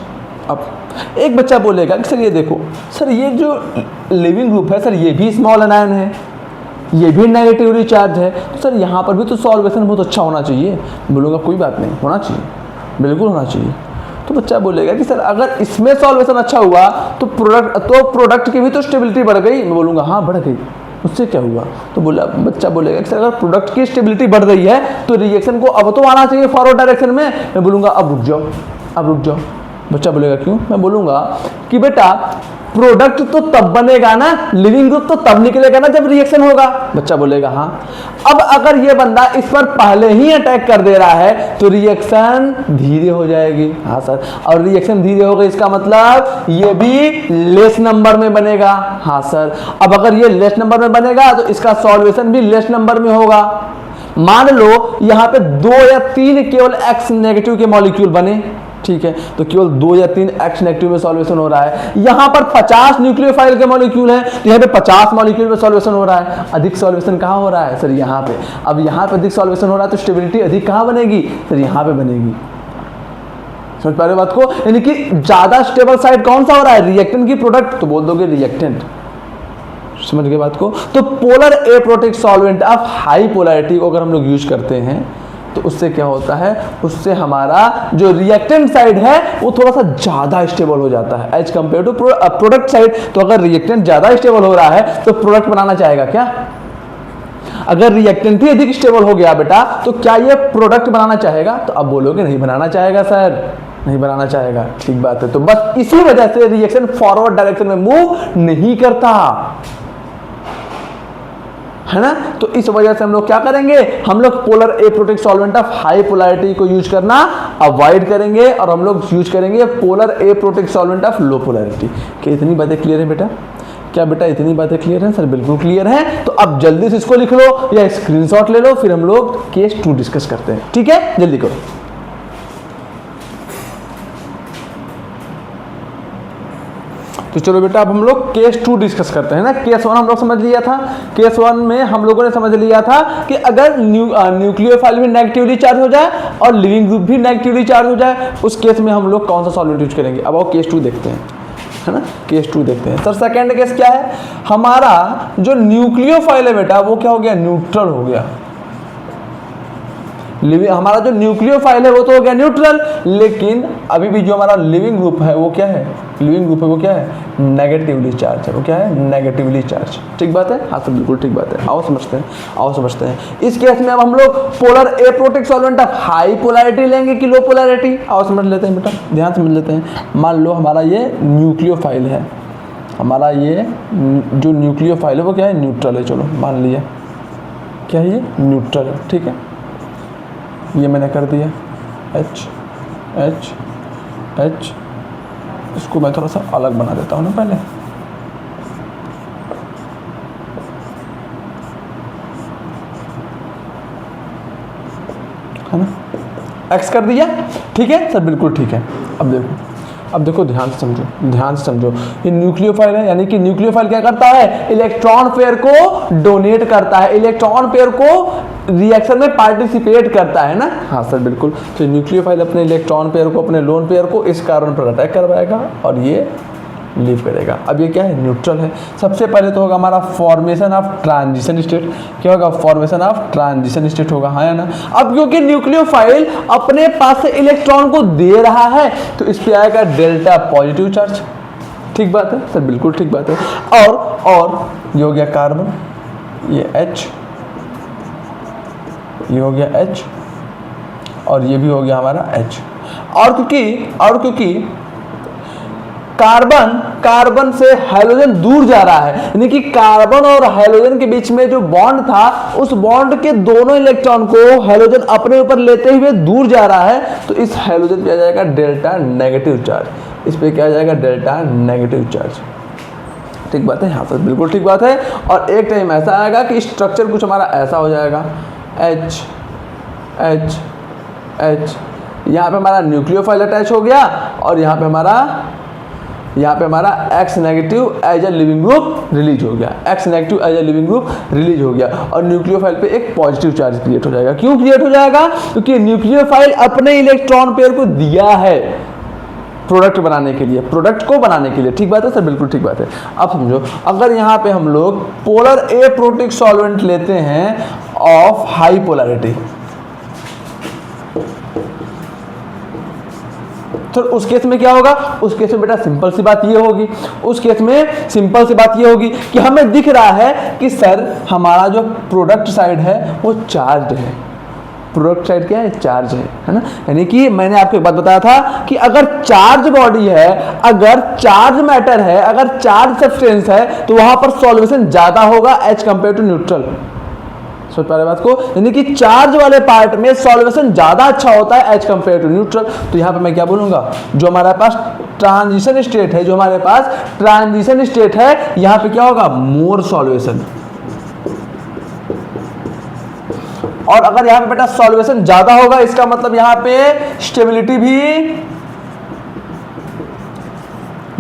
अब एक बच्चा बोलेगा कि सर ये देखो सर, ये जो लिविंग ग्रुप है सर, ये भी स्मॉल एनायन है, ये भी नेगेटिवली चार्ज है, तो सर यहाँ पर भी तो सॉल्वेशन बहुत अच्छा होना चाहिए। बोलूँगा कोई बात नहीं, होना चाहिए, बिल्कुल होना चाहिए। तो बच्चा बोलेगा कि सर अगर इसमें सॉल्वेशन अच्छा हुआ तो प्रोडक्ट की भी तो स्टेबिलिटी बढ़ गई। मैं बोलूँगा हाँ बढ़ गई, उससे क्या हुआ? तो बच्चा बोलेगा कि सर अगर प्रोडक्ट की स्टेबिलिटी बढ़ रही है तो रिएक्शन को अब तो आना चाहिए फॉरवर्ड डायरेक्शन में। मैं बोलूँगा अब रुक जाओ। बच्चा बोलेगा क्यों? मैं बोलूँगा कि बेटा प्रोडक्ट तो तब बनेगा ना, लिविंग ग्रुप तो तब निकलेगा ना जब रिएक्शन होगा। बच्चा बोलेगा हाँ। अब अगर ये बंदा इस पर पहले ही अटैक कर दे रहा है तो रिएक्शन धीरे हो जाएगी। हाँ सर, और रिएक्शन धीरे होगा इसका मतलब ये भी लेस नंबर में बनेगा। हाँ सर, अब अगर ये लेस नंबर में बनेगा तो इसका सॉल्वेशन भी लेस नंबर में होगा। मान लो यहाँ पे 2 या 3 केवल X नेगेटिव के मॉलिक्यूल बने, ठीक है, तो केवल 2 या 3 X नेगेटिव में सॉल्वेशन हो रहा है। यहाँ पर 50 न्यूक्लियोफाइल के मॉलिक्यूल हैं, तो यहाँ पे 50 मॉलिक्यूल में सॉल्वेशन हो रहा है। अधिक सॉल्वेशन कहाँ हो रहा है? सर यहाँ पे। अब यहाँ पे अधिक सॉल्वेशन हो रहा है तो स्टेबिलिटी अधिक कहाँ बनेगी? सर यहाँ पे बनेगी। समझ पा रहे बात को? यानी कि ज्यादा स्टेबल साइड कौन सा हो रहा है? रिएक्टेंट की प्रोडक्ट, तो बोल दोगे रिएक्टेंट। समझ गए बात को? तो polar aprotic solvent of high polarity को अगर हम लोग यूज करते हैं तो उससे क्या होता है? उससे हमारा जो रिएक्टेंट साइड है वो थोड़ा सा ज्यादा स्टेबल हो जाता है as compared to product side. तो अगर रिएक्टेंट ज्यादा स्टेबल हो रहा है तो प्रोडक्ट बनाना चाहेगा क्या? अगर रिएक्टेंट ही अधिक स्टेबल हो गया बेटा तो क्या ये प्रोडक्ट बनाना चाहेगा? तो अब बोलोगे नहीं बनाना चाहेगा सर, नहीं बनाना चाहेगा। ठीक बात है, तो बस इसी वजह से रिएक्शन फॉरवर्ड डायरेक्शन में मूव नहीं करता, है ना? तो इस वजह से हम लोग क्या करेंगे? हम लोग polar aprotic solvent of high polarity को यूज करना अवॉइड करेंगे और हम लोग यूज करेंगे polar aprotic solvent of low polarity. क्या इतनी बातें क्लियर है बेटा? क्या बेटा इतनी बातें क्लियर है? सर बिल्कुल क्लियर है। तो अब जल्दी से इसको लिख लो या स्क्रीनशॉट ले लो, फिर हम लोग केस 2 डिस्कस करते हैं। ठीक है, जल्दी करो। तो चलो बेटा अब हम लोग केस 2 डिस्कस करते हैं ना। केस 1 हम लोग समझ लिया था। केस 1 में हम लोगों ने समझ लिया था कि अगर न्यूक्लियोफाइल भी नेगेटिवली चार्ज हो जाए और लिविंग ग्रुप भी नेगेटिवली चार्ज हो जाए, उस केस में हम लोग कौन सा सॉल्वेंट यूज करेंगे। अब वो केस 2 देखते हैं, है ना? केस 2 देखते हैं। सर सेकेंड केस क्या है? हमारा जो न्यूक्लियोफाइल है बेटा वो क्या हो गया? न्यूट्रल हो गया। हमारा जो न्यूक्लियोफाइल है वो तो हो गया न्यूट्रल, लेकिन अभी भी जो हमारा लिविंग ग्रुप है वो क्या है? लिविंग ग्रुप है वो क्या है? नेगेटिवली चार्ज है। वो क्या है? Negatively charge. ठीक बात है? हाँ सर बिल्कुल ठीक बात है। आओ समझते हैं। इस केस में अब हम लोग polar aprotic solvent of high polarity लेंगे कि लो पोलैरिटी? आओ समझ लेते हैं बेटा, ध्यान समझ लेते हैं। मान लो हमारा ये न्यूक्लियोफाइल है, हमारा ये जो न्यूक्लियोफाइल है वो क्या है? न्यूट्रल है। चलो मान लिया क्या है? ये न्यूट्रल है। ठीक है, ये मैंने कर दिया H H H। इसको मैं थोड़ा सा अलग बना देता हूँ ना पहले, है ना? X कर दिया। ठीक है सर बिल्कुल ठीक है। अब देखो ध्यान से समझो। ये न्यूक्लियोफाइल है, यानी कि न्यूक्लियोफाइल क्या करता है? इलेक्ट्रॉन पेयर को डोनेट करता है, इलेक्ट्रॉन पेयर को रिएक्शन में पार्टिसिपेट करता है ना। हाँ सर बिल्कुल। तो न्यूक्लियोफाइल अपने इलेक्ट्रॉन पेयर को, अपने लोन पेयर को इस कार्बन पर अटैक करवाएगा और ये लीव करेगा। अब ये क्या है, न्यूट्रल है। सबसे पहले तो होगा हमारा फॉर्मेशन ऑफ ट्रांजिशन स्टेट। क्या होगा, फॉर्मेशन ऑफ ट्रांजिशन स्टेट होगा, हाँ या ना। अब क्योंकि न्यूक्लियोफाइल अपने पास से इलेक्ट्रॉन को दे रहा है तो इस पे आएगा डेल्टा पॉजिटिव चार्ज। ठीक बात है सर, बिल्कुल ठीक बात है। और ये हो गया कार्बन, ये H, ये हो गया H और ये भी हो गया हमारा H। और क्योंकि कार्बन से हाइड्रोजन दूर जा रहा है, यानी कि कार्बन और हाइड्रोजन के बीच में जो बॉन्ड था उस बॉन्ड के दोनों इलेक्ट्रॉन को हाइड्रोजन अपने ऊपर लेते हुए दूर जा रहा है, तो इस हाइड्रोजन पे आ जाएगा डेल्टा नेगेटिव चार्ज। इस पे क्या आ जाएगा, डेल्टा नेगेटिव चार्ज। ठीक बात है, हाँ सर बिल्कुल ठीक बात है। और एक टाइम ऐसा आएगा कि स्ट्रक्चर कुछ हमारा ऐसा हो जाएगा, H H H, यहाँ पे हमारा न्यूक्लियोफाइल अटैच हो गया और यहाँ पे हमारा X negative as a leaving group release हो गया, X negative as a leaving group release हो गया और न्यूक्लियोफाइल पे एक पॉजिटिव चार्ज क्रिएट हो जाएगा। क्यों क्रिएट हो जाएगा, क्योंकि न्यूक्लियोफाइल अपने इलेक्ट्रॉन पेयर को दिया है प्रोडक्ट बनाने के लिए, प्रोडक्ट को बनाने के लिए। ठीक बात है सर, बिल्कुल ठीक बात है। अब समझो, अगर यहाँ पे हम लोग पोलर एप्रोटिक सॉल्वेंट लेते हैं ऑफ हाई पोलैरिटी, तो उस केस में क्या होगा, उस केस में बेटा सिंपल सी बात ये होगी, उस केस में सिंपल सी बात ये होगी कि हमें दिख रहा है कि सर हमारा जो प्रोडक्ट साइड है वो चार्ज है। प्रोडक्ट साइड क्या है, चार्ज है ना। यानी कि मैंने आपको एक बात बताया था कि अगर चार्ज बॉडी है, अगर चार्ज मैटर है, अगर चार्ज सब्सटेंस है तो वहां पर सॉल्वेशन ज्यादा होगा एज कंपेयर टू न्यूट्रल। सोच पा रहे बात को, यानी कि चार्ज वाले पार्ट में सॉल्वेशन ज्यादा अच्छा होता है एज कंपेयर टू न्यूट्रल। तो यहाँ पे मैं क्या बोलूंगा, जो हमारे पास ट्रांजिशन स्टेट है, जो हमारे पास ट्रांजिशन स्टेट है, यहाँ पे क्या होगा, मोर सॉल्वेशन। और अगर यहाँ पे बेटा सॉल्वेशन ज्यादा होगा, इसका मतलब यहाँ पे स्टेबिलिटी भी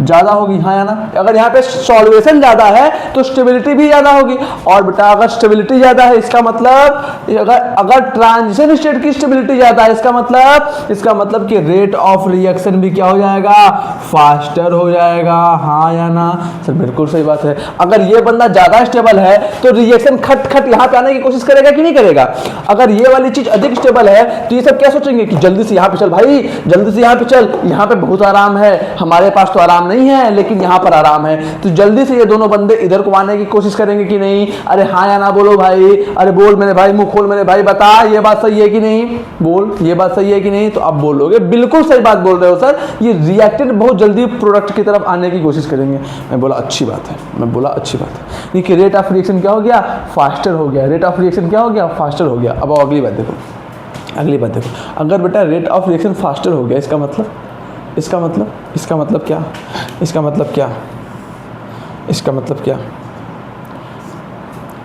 ज्यादा होगी, हाँ या ना। अगर यहाँ पे सॉल्वेशन ज्यादा है तो स्टेबिलिटी भी ज्यादा होगी। और बेटा अगर स्टेबिलिटी ज्यादा है, इसका मतलब अगर ट्रांजिशन स्टेट की स्टेबिलिटी ज्यादा है, इसका मतलब कि रेट ऑफ रिएक्शन भी क्या हो जाएगा, फास्टर हो जाएगा, हाँ या ना। सर बिल्कुल सही बात है। अगर ये बंदा ज्यादा स्टेबल है तो रिएक्शन खट यहाँ पे आने की कोशिश करेगा कि नहीं करेगा। अगर ये वाली चीज अधिक स्टेबल है तो ये सब क्या सोचेंगे कि जल्दी से यहाँ पे चल भाई, जल्दी से यहाँ पे चल, यहाँ पे बहुत आराम है, हमारे पास तो आराम नहीं है लेकिन यहाँ पर आराम है। तो जल्दी से ये दोनों बंदे इधर को आने की कोशिश करेंगे कि नहीं। अरे हाँ या ना बोलो भाई, अरे बोल मेरे भाई, मुंह खोल मेरे भाई, बता ये बात सही है कि नहीं, बोल ये बात सही है कि नहीं। तो अब बोलोगे बिल्कुल सही बात बोल रहे हो सर, ये रिएक्टेंट बहुत जल्दी प्रोडक्ट की तरफ आने की कोशिश करेंगे। मैं बोला अच्छी बात है, मैं बोला अच्छी बात है। देखिए रेट ऑफ रिएक्शन क्या हो गया, फास्टर हो गया। रेट ऑफ रिएक्शन क्या हो गया, फास्टर हो गया। अब अगली बात देखो, अगली बात देखो, अगर बेटा रेट ऑफ रिएक्शन फास्टर हो गया, इसका मतलब क्या, इसका मतलब क्या,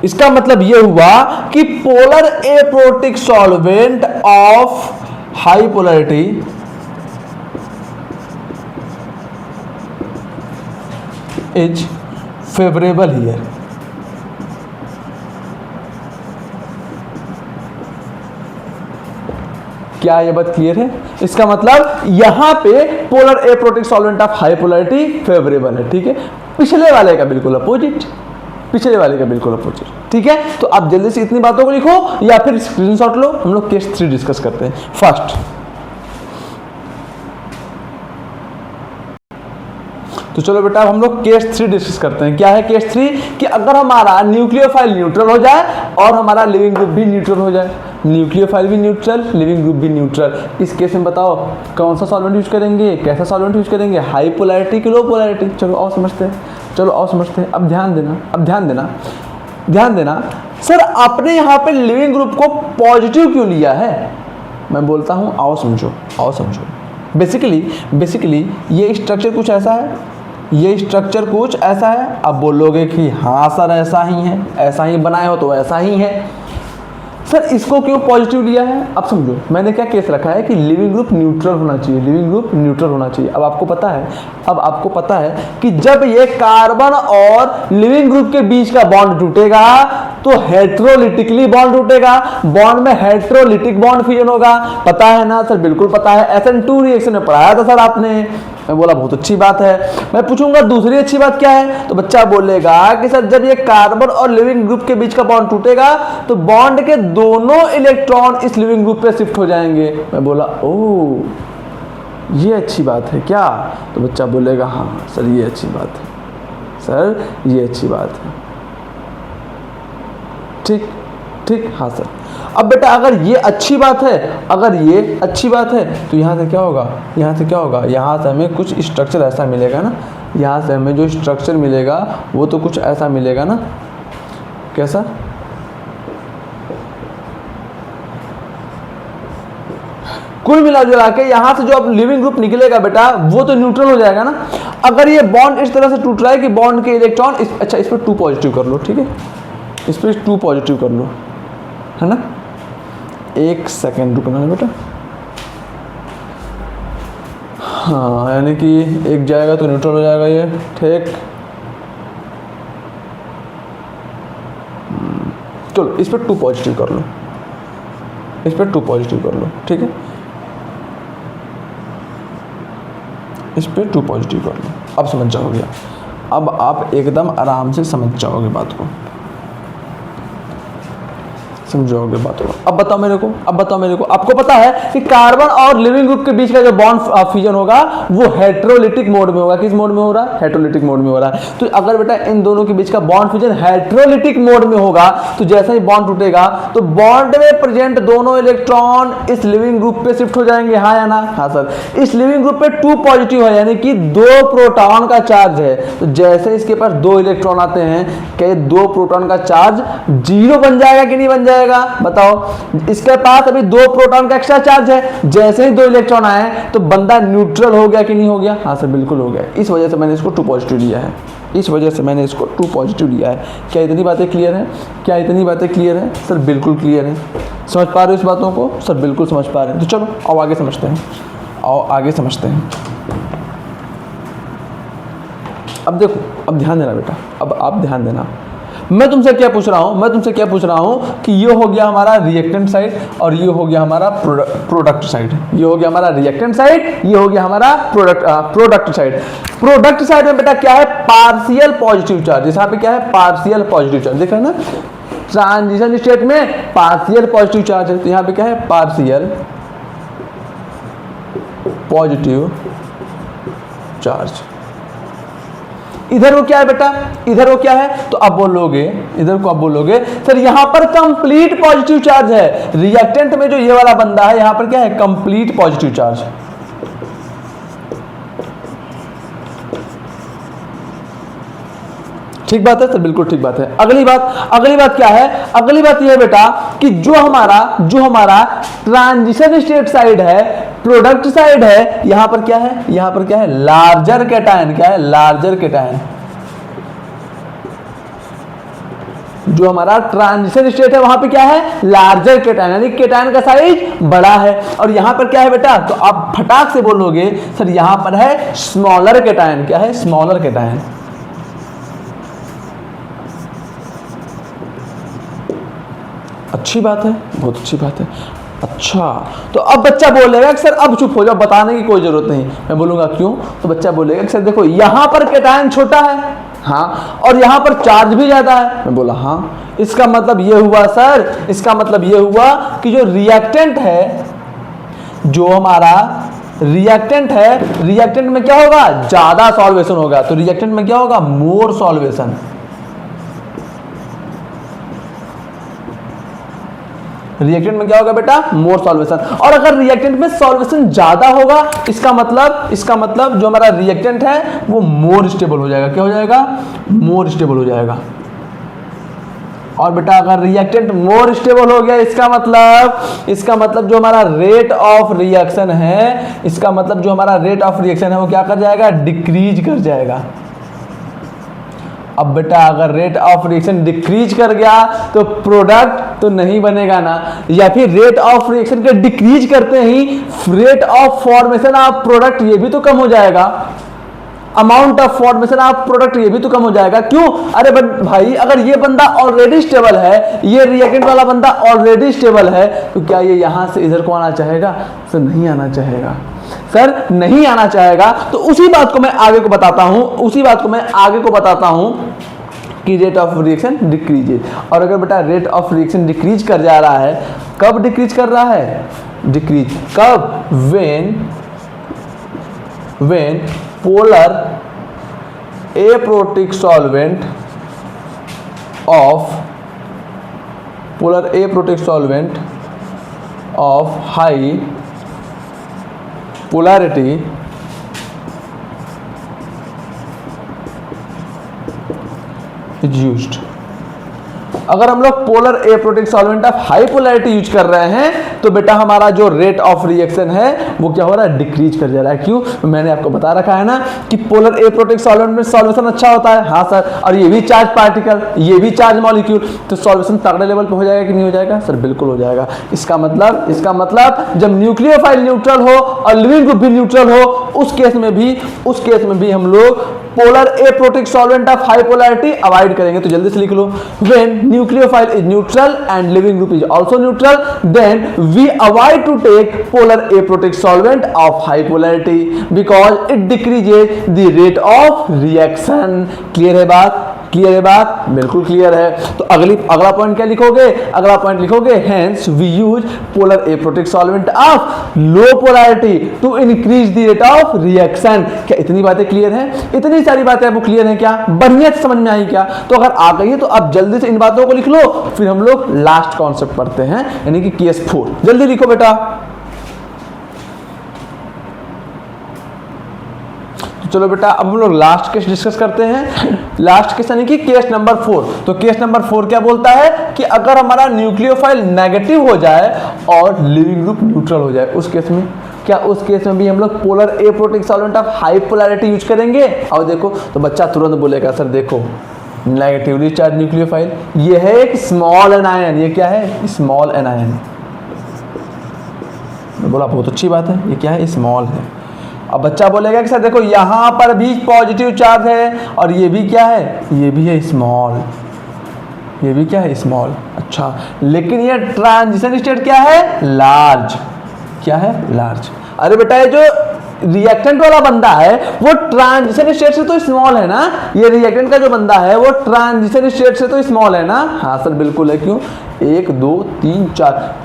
इसका मतलब ये हुआ कि polar aprotic solvent of high polarity is favourable here. क्या ये बात क्लियर है? इसका मतलब यहां पे polar aprotic solvent of high polarity favourable है। ठीक है, पिछले वाले का बिल्कुल अपोजिट, पिछले वाले का बिल्कुल अपोजिट। ठीक है, तो आप जल्दी से इतनी बातों को लिखो या फिर स्क्रीनशॉट लो। हम लोग केस 3 डिस्कस करते हैं। फर्स्ट तो चलो बेटा हम लोग केस 3 डिस्कस करते हैं। क्या है केस 3? कि अगर हमारा न्यूक्लियोफाइल न्यूट्रल हो जाए और हमारा लिविंग ग्रुप भी न्यूट्रल हो जाए, न्यूक्लियोफाइल भी न्यूट्रल, लिविंग ग्रुप भी न्यूट्रल, इस केस में बताओ कौन सा सॉल्वेंट यूज करेंगे, कैसा सॉल्वेंट यूज करेंगे, हाई पोलैरिटी की लो पोलैरिटी। चलो आओ समझते हैं, चलो आओ समझते हैं। अब ध्यान देना सर, आपने यहाँ पे लिविंग ग्रुप को पॉजिटिव क्यों लिया है? मैं बोलता हूँ आओ समझो। बेसिकली ये स्ट्रक्चर कुछ ऐसा है, ये स्ट्रक्चर कुछ ऐसा है। अब बोलोगे कि हाँ सर ऐसा ही है, ऐसा ही बनाए हो तो ऐसा ही है। सर इसको क्यों पॉजिटिव लिया है? अब समझो, मैंने क्या केस रखा है कि लिविंग ग्रुप न्यूट्रल होना चाहिए, लिविंग ग्रुप न्यूट्रल होना चाहिए। अब आपको पता है कि जब ये कार्बन और लिविंग ग्रुप के बीच का बॉन्ड टूटेगा तो हेट्रोलिटिकली बॉन्ड टूटेगा, बॉन्ड में हेट्रोलिटिक बॉन्ड फ्यूजन होगा। पता है ना सर? बिल्कुल पता है, SN2 रिएक्शन में पढ़ाया था सर आपने। मैं बोला बहुत अच्छी बात है। मैं पूछूंगा दूसरी अच्छी बात क्या है, तो बच्चा बोलेगा कि सर जब ये कार्बन और लिविंग ग्रुप के बीच का बॉन्ड टूटेगा तो बॉन्ड के दोनों इलेक्ट्रॉन इस लिविंग ग्रुप पे शिफ्ट हो जाएंगे। मैं बोला ओह ये अच्छी बात है क्या? तो बच्चा बोलेगा हाँ सर ये अच्छी बात है, सर ये अच्छी बात है। ठीक ठीक, हाँ सर। अब बेटा अगर ये अच्छी बात है, अगर ये अच्छी बात है तो यहाँ से क्या होगा, यहाँ से क्या होगा, यहाँ से हमें कुछ स्ट्रक्चर ऐसा मिलेगा ना, यहाँ से हमें जो स्ट्रक्चर मिलेगा वो तो कुछ ऐसा मिलेगा ना। कैसा? कुल मिला जुला के यहाँ से जो अब लिविंग ग्रुप निकलेगा बेटा वो तो न्यूट्रल हो जाएगा ना। अगर ये बॉन्ड इस तरह से टूट रहा है कि बॉन्ड के इलेक्ट्रॉन अच्छा इस पर 2 पॉजिटिव कर लो, ठीक है, इस पर 2 पॉजिटिव कर लो, है ना। 1 सेकेंड रुकना है बेटा। हाँ यानी कि एक जाएगा तो न्यूट्रल हो जाएगा ये, ठीक। चलो इस पर 2 पॉजिटिव कर लो, इस पर 2 पॉजिटिव कर लो, ठीक है, इस पर 2 पॉजिटिव कर लो। अब समझ जाओगे, अब आप एकदम आराम से समझ जाओगे बात को, समझोगे बात को। अब बताओ मेरे को, अब बताओ मेरे को, आपको पता है कि कार्बन और लिविंग ग्रुप के बीच का जो बॉन्ड फ्यूजन होगा वो हेट्रोलिटिक मोड में होगा। किस मोड में हो रहा है? हेट्रोलिटिक मोड में हो रहा है। तो अगर बेटा इन दोनों के बीच का बॉन्ड फ्यूजन हेट्रोलिटिक मोड में होगा तो जैसे ही बॉन्ड टूटेगा तो बॉन्ड में प्रेजेंट दोनों इलेक्ट्रॉन इस लिविंग ग्रुप पे शिफ्ट हो जाएंगे, हाँ या ना? हाँ सर। इस लिविंग ग्रुप पे 2 पॉजिटिव है यानी कि 2 प्रोटॉन का चार्ज है। तो जैसे इसके पास 2 इलेक्ट्रॉन आते हैं क्या 2 प्रोटॉन का चार्ज 0 बन जाएगा कि नहीं बन जाएगा? बताओ। इसके पास अभी 2 प्रोटॉन का एक्स्ट्रा चार्ज है, जैसे ही 2 इलेक्ट्रॉन आए तो बंदा न्यूट्रल हो गया कि नहीं हो गया? हाँ सर बिल्कुल हो गया। इस वजह से मैंने इसको 2 पॉजिटिव लिया है, इस वजह से मैंने इसको 2 पॉजिटिव लिया है। क्या इतनी बातें क्लियर हैं? क्या इतनी बातें क्लियर हैं? सर बिल्कुल क्लियर है। समझ पा रहे हो इस बातों को? सर बिल्कुल समझ पा रहे हैं। तो चलो आओ आगे समझते हैं, आओ आगे समझते हैं। अब देखो, अब ध्यान देना बेटा, अब आप ध्यान देना। मैं तुमसे क्या पूछ रहा हूँ, मैं तुमसे क्या पूछ रहा हूँ कि ये हो गया हमारा रिएक्टेंट साइड और ये हो गया हमारा प्रोडक्ट साइड। ये हो गया हमारा रिएक्टेंट साइड, ये हो गया हमारा प्रोडक्ट साइड। प्रोडक्ट साइड में बेटा क्या है? Partial positive charge. यहाँ पे क्या है? Partial positive charge. देख रहे हैं ना, ट्रांजिशन स्टेट में पार्शियल पॉजिटिव चार्ज है। तो यहाँ पे क्या है? Partial positive charge. इधर वो क्या है बेटा? इधर वो क्या है? तो अब बोलोगे, इधर को अब बोलोगे सर यहाँ पर कंप्लीट पॉजिटिव चार्ज है। रिएक्टेंट में जो ये वाला बंदा है यहाँ पर क्या है? Complete positive charge. ठीक बात है सर, बिल्कुल ठीक बात है। अगली बात क्या है? अगली बात यह है बेटा कि जो हमारा ट्रांजिशन स्टेट साइड है, प्रोडक्ट साइड है, यहां पर क्या है? यहां पर क्या है? Larger cation. क्या है? Larger cation. जो हमारा ट्रांजिशन स्टेट है वहां पे क्या है? लार्जर कैटायन, यानी कैटायन का साइज बड़ा है। और यहां पर क्या है बेटा? तो आप फटाक से बोलोगे सर यहां पर है स्मॉलर कैटायन। क्या है? Smaller cation. अच्छी बात है, बहुत अच्छी बात है। अच्छा, तो अब बच्चा बोलेगा कि सर अब चुप हो जाओ, बताने की कोई जरूरत नहीं। मैं बोलूंगा क्यों? तो बच्चा बोलेगा कि सर देखो यहां पर कैटायन छोटा है, हाँ, और यहां पर चार्ज भी ज्यादा है। मैं बोला हाँ, इसका मतलब ये हुआ सर, इसका मतलब ये हुआ कि जो रिएक्टेंट है, जो हमारा रिएक्टेंट है, रिएक्टेंट में क्या होगा? ज्यादा सॉल्वेशन होगा। तो रिएक्टेंट में क्या होगा? मोर सॉल्वेशन। रिएक्टेंट में क्या होगा बेटा? मोर सॉल्वेशन। और अगर रिएक्टेंट में सॉल्वेशन ज्यादा होगा इसका मतलब जो हमारा रिएक्टेंट है वो मोर स्टेबल हो जाएगा। क्या हो जाएगा? मोर स्टेबल हो जाएगा। और बेटा अगर रिएक्टेंट मोर स्टेबल हो गया इसका मतलब जो हमारा रेट ऑफ रिएक्शन है, इसका मतलब जो हमारा रेट ऑफ रिएक्शन है वो क्या कर जाएगा? डिक्रीज कर जाएगा। अब बेटा अगर रेट ऑफ रिएक्शन डिक्रीज कर गया तो प्रोडक्ट तो नहीं बनेगा ना, या फिर रेट ऑफ रिएक्शन के डिक्रीज करते ही rate of formation of product ये भी तो कम हो जाएगा। Amount of formation of product ये भी तो कम हो जाएगा। क्यों? अरे बट भाई अगर ये बंदा ऑलरेडी स्टेबल है, ये रिएक्टेंट वाला बंदा ऑलरेडी स्टेबल है, तो क्या ये यहां से इधर को आना चाहेगा? सर नहीं आना चाहेगा, सर नहीं आना चाहेगा। तो उसी बात को मैं आगे को बताता हूं कि रेट ऑफ रिएक्शन डिक्रीजेज। और अगर बेटा रेट ऑफ रिएक्शन डिक्रीज कर जा रहा है, कब डिक्रीज कर रहा है? डिक्रीज कब? When polar aprotic solvent of high polarity is used. अगर हम लोग polar aprotic solvent of high polarity use कर रहे हैं तो बेटा हमारा जो रेट ऑफ रिएक्शन है वो क्या हो रहा है? डिक्रीज कर जा रहा है। क्यों? मैंने आपको बता रखा है ना कि पोलर एप्रोटिक सॉल्वेंट में सॉल्वेशन अच्छा होता है। हाँ सर, और ये भी चार्ज पार्टिकल, ये भी चार्ज मॉलिक्यूल, तो सॉल्वेशन तगड़े लेवल पे हो जाएगा कि नहीं हो जाएगा? सर बिल्कुल हो जाएगा। इसका मतलब जब न्यूक्लियोफाइल न्यूट्रल हो और लिविंग ग्रुप भी न्यूट्रल हो, उस केस में भी हम लोग polar aprotic solvent of high polarity avoid करेंगे। तो जल्दी से लिख लो, when nucleophile is neutral and leaving group is also neutral, then we avoid to take polar aprotic solvent of high polarity because it decreases the rate of reaction. Clear है बात? बिल्कुल clear है। तो अगला पॉइंट क्या लिखोगे? अगला point लिखोगे hence we use polar aprotic solvent of low polarity to increase the rate of reaction. क्या इतनी बातें क्लियर हैं? इतनी सारी बातें आपको क्लियर हैं क्या? बढ़िया से समझ में आई क्या? तो अगर आ गई है तो आप जल्दी से इन बातों को लिख लो, फिर हम लोग लास्ट कॉन्सेप्ट पढ़ते हैं, यानी कि केस 4। जल्दी लिखो बेटा। चलो बेटा अब हम लोग लास्ट केस डिस्कस करते हैं। लास्ट केस यानी कि केस नंबर 4। तो केस नंबर 4 क्या बोलता है कि अगर हमारा न्यूक्लियोफाइल नेगेटिव हो जाए और लिविंग ग्रुप न्यूट्रल हो जाए, उस केस में क्या? उस केस में भी हम लोग polar aprotic solvent of high polarity use करेंगे। और देखो तो बच्चा तुरंत बोलेगा सर देखो नेगेटिवली चार्ज न्यूक्लियोफाइल, ये है एक स्मॉल एनायन। ये क्या है? Small anion. बोला बहुत अच्छी बात है, ये क्या है? स्मॉल है। अब बच्चा बोलेगा कि सर देखो यहां पर भी पॉजिटिव चार्ज है और ये भी क्या है? ये भी है स्मॉल। ये भी क्या है? स्मॉल। अच्छा, लेकिन ये ट्रांजिशन स्टेट क्या है? लार्ज। क्या है? लार्ज। अरे बेटा ये जो रिएक्टेंट वाला बंदा है वो ट्रांजिशन स्टेट से तो स्मॉल है ना। ये रिएक्टेंट का जो बंदा है वो ट्रांजिशन स्टेट से तो स्मॉल है ना। हाँ सर बिल्कुल है। क्यों? 1 2 3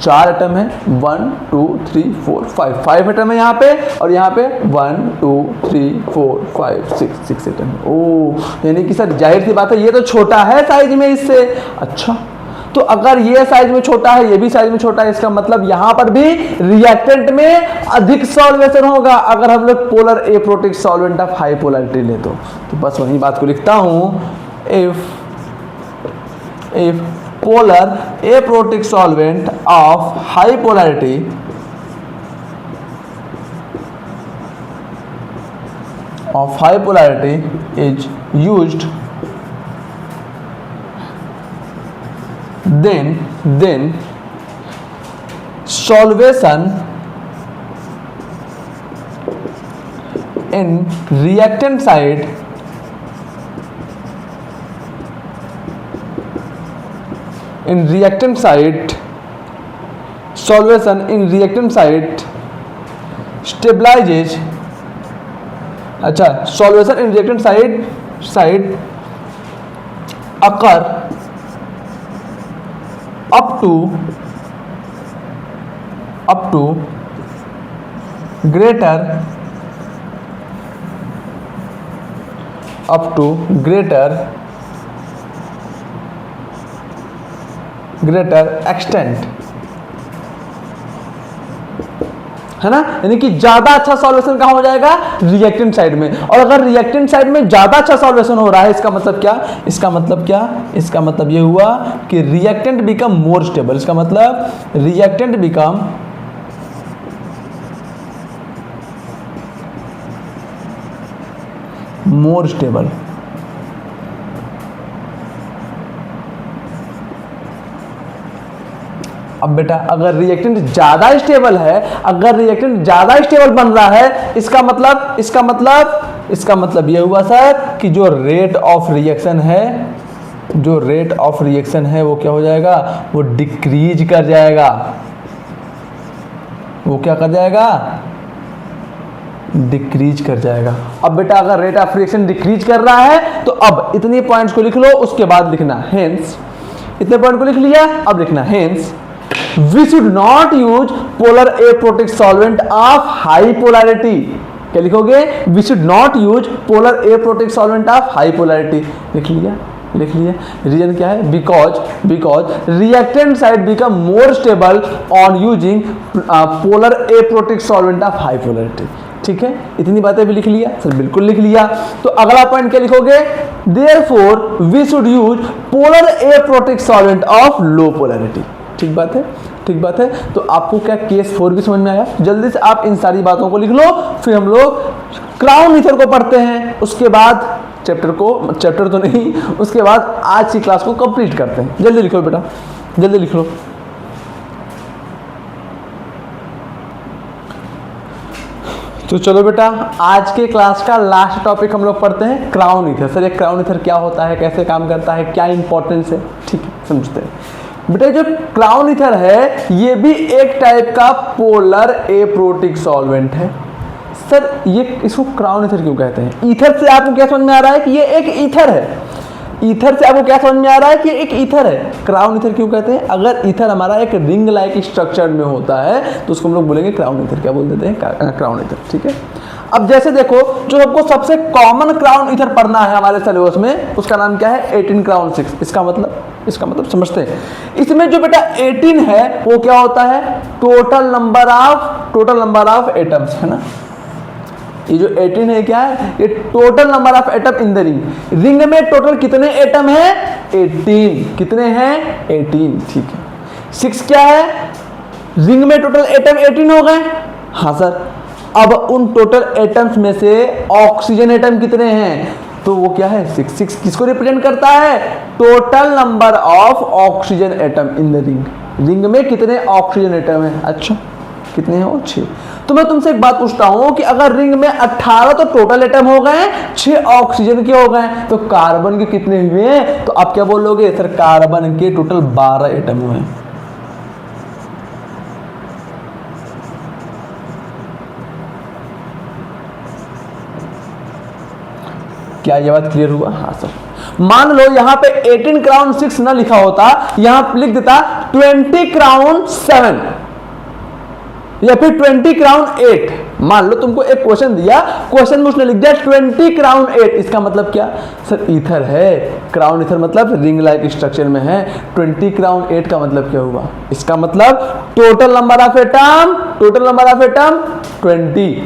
4 एटम है। 1 2 3 4 5 एटम है यहाँ पे, और यहाँ पे 1 2 3 4 5 6 एटम। ओ यानी कि सर जाहिर सी बात है ये तो छोटा है साइज में इससे। अच्छा, तो अगर ये साइज में छोटा है, ये भी साइज में छोटा है, इसका मतलब यहां पर भी रिएक्टेंट में अधिक सॉल्वेशन होगा अगर हम लोग polar aprotic solvent of high polarity ले तो बस वही बात को लिखता हूं, if polar aprotic solvent of high polarity is used, then solvation in reactant side solution in reactant side stabilizes। अच्छा, solution in reactant side occur up to greater extent, है ना। यानी कि ज्यादा अच्छा सॉल्यूशन कहां हो जाएगा? रिएक्टेंट साइड में। और अगर रिएक्टेंट साइड में ज्यादा अच्छा सॉल्यूशन हो रहा है, इसका मतलब क्या? इसका मतलब ये हुआ कि रिएक्टेंट बिकम मोर स्टेबल। इसका मतलब रिएक्टेंट बिकम मोर स्टेबल। अब बेटा अगर रिएक्टेंट ज्यादा स्टेबल है, अगर रिएक्टेंट ज्यादा स्टेबल बन रहा है, इसका मतलब इसका मतलब ये हुआ सर कि जो रेट ऑफ रिएक्शन है, जो रेट ऑफ रिएक्शन है वो क्या हो जाएगा, वो डिक्रीज कर जाएगा। वो क्या कर जाएगा, डिक्रीज कर जाएगा। अब बेटा अगर रेट ऑफ रिएक्शन डिक्रीज कर रहा है तो अब इतनी पॉइंट्स को लिख लो, उसके बाद लिखना हेंस। इतने पॉइंट को लिख लिया, अब लिखना hence we should not use polar aprotic solvent of high polarity. क्या लिखोगे, we should not use polar aprotic solvent of high polarity. लिख लिया, लिख लिया। रीजन क्या है, because reactant side become more stable on using polar aprotic solvent of high polarity. ठीक है, इतनी बातें भी लिख लिया सर, बिल्कुल लिख लिया। तो अगला पॉइंट क्या लिखोगे, therefore we should use polar aprotic solvent of low polarity. ठीक बात है, ठीक बात है। तो आपको क्या केस 4 भी समझ में आया। जल्दी से आप इन सारी बातों को लिख लो, फिर हम लोग क्राउन ईथर को पढ़ते हैं, उसके बाद चैप्टर तो नहीं, उसके बाद आज की क्लास को कंप्लीट करते हैं। जल्दी लिखो बेटा, जल्दी लिख लो। तो चलो बेटा, आज के क्लास का लास्ट टॉपिक हम लोग पढ़ते हैं क्राउन ईथर। सर ये क्राउन ईथर क्या होता है, कैसे काम करता है, क्या इंपॉर्टेंस है, ठीक है समझते हैं। बेटा जो क्राउन ईथर है ये भी एक टाइप का पोलर एप्रोटिक सॉल्वेंट है। सर ये इसको क्राउन ईथर क्यों कहते हैं, ईथर से आपको क्या समझ में आ रहा है कि ये एक ईथर है। ईथर से आपको क्या समझ में आ रहा है कि एक ईथर है। क्राउन ईथर क्यों कहते हैं, अगर ईथर हमारा एक रिंग लाइक स्ट्रक्चर में होता है तो उसको हम लोग बोलेंगे क्राउन ईथर। क्या बोल देते हैं, क्राउन ईथर। ठीक है, अब जैसे देखो जो हमको सबसे कॉमन क्राउन ईथर पढ़ना है हमारे सिलेबस में, उसका नाम क्या है, 18 क्राउन 6। इसका मतलब समझते हैं। इसमें जो बेटा 18 है वो क्या होता है, टोटल नंबर ऑफ एटम्स है ना। ये जो 18 है क्या है, ये total number of atom in the ring. Ring में टोटल कितने एटम है, 18। कितने हैं, 18। ठीक है, 6 क्या है, रिंग में टोटल एटम 18 हो गए। हाँ सर, अब उन टोटल एटम्स में से ऑक्सीजन एटम कितने हैं, तो वो क्या है, 6 किसको रिप्रेजेंट करता है, total number of oxygen atom in the ring. Ring में कितने ऑक्सीजन एटम है, अच्छा कितने हैं, वो 6। तो मैं तुमसे एक बात पूछता हूं कि अगर रिंग में 18 तो टोटल एटम हो गए, 6 ऑक्सीजन के हो गए, तो कार्बन के कितने हुए हैं, तो आप क्या बोलोगे, सर कार्बन के टोटल 12 एटम हुए हैं। क्या ये बात क्लियर हुआ, हाँ सर। मान लो यहां पे 18 क्राउन 6 ना लिखा होता, यहां लिख देता 20 क्राउन 7 या फिर 20 क्राउन 8। मान लो तुमको एक क्वेश्चन दिया, क्वेश्चन में उसने लिख दिया 20 क्राउन 8। इसका मतलब क्या, सर ईथर है, क्राउन ईथर मतलब रिंग लाइक स्ट्रक्चर में है। 20 क्राउन 8 का मतलब क्या हुआ, इसका मतलब total number of atom 20।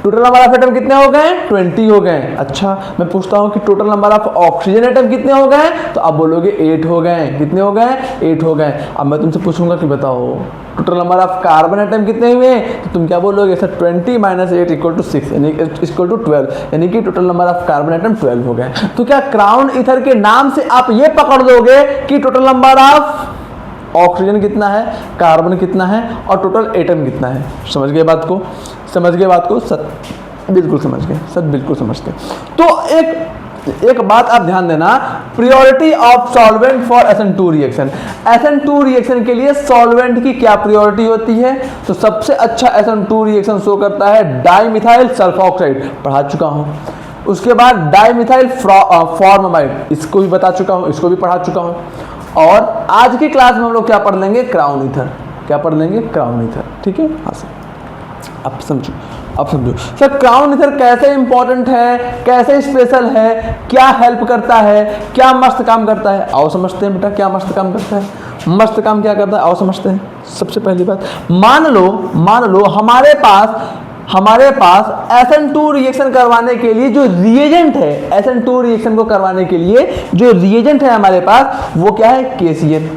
Total number of atom कितने हो गए, 20 हो गए। अच्छा मैं पूछता हूं कि total number of oxygen atom कितने हो गए, तो आप बोलोगे 8 हो गए। कितने हो गए, 8 हो गए। अब मैं तुमसे पूछूंगा कि बताओ total number of carbon atom कितने हुए, तो तुम क्या बोलोगे, सर 20 - 8 = 6 यानी इक्वल टू 12, यानी कि total number of carbon atom 12 हो गए। तो क्या क्राउन ईथर के नाम से आप ये पकड़ दोगे कि टोटल नंबर ऑफ ऑक्सीजन कितना है, कार्बन कितना है और टोटल एटम कितना है। समझ गए बात को, समझ गए बात को सर, बिल्कुल समझ गए सर, बिल्कुल समझ गए। तो एक बात आप ध्यान देना, priority of solvent for SN2 reaction. SN2 reaction के लिए सॉल्वेंट की क्या प्रियोरिटी होती है, तो सबसे अच्छा SN2 रिएक्शन शो करता है डाइमिथाइल सल्फोक्साइड, पढ़ा चुका हूं। उसके बाद डाइमिथाइल फॉर्मामाइड, इसको भी बता चुका हूं, इसको भी पढ़ा चुका हूं। और आज की क्लास में हम लोग क्या पढ़ लेंगे, क्राउन ईथर। क्या पढ़ लेंगे, क्राउन ईथर। ठीक है, हाँ सर, अब समझो, अब समझो सर क्राउन ईथर कैसे इंपॉर्टेंट है, कैसे स्पेशल है, क्या हेल्प करता है, क्या मस्त काम करता है। आओ समझते हैं बेटा, क्या मस्त काम करता है। मस्त काम क्या करता है, आओ समझते हैं। सबसे पहली बात, मान लो हमारे पास SN2 रिएक्शन करवाने के लिए जो रिएजेंट है, SN2 रिएक्शन को करवाने के लिए जो रिएजेंट है हमारे पास, वो क्या है, KCl।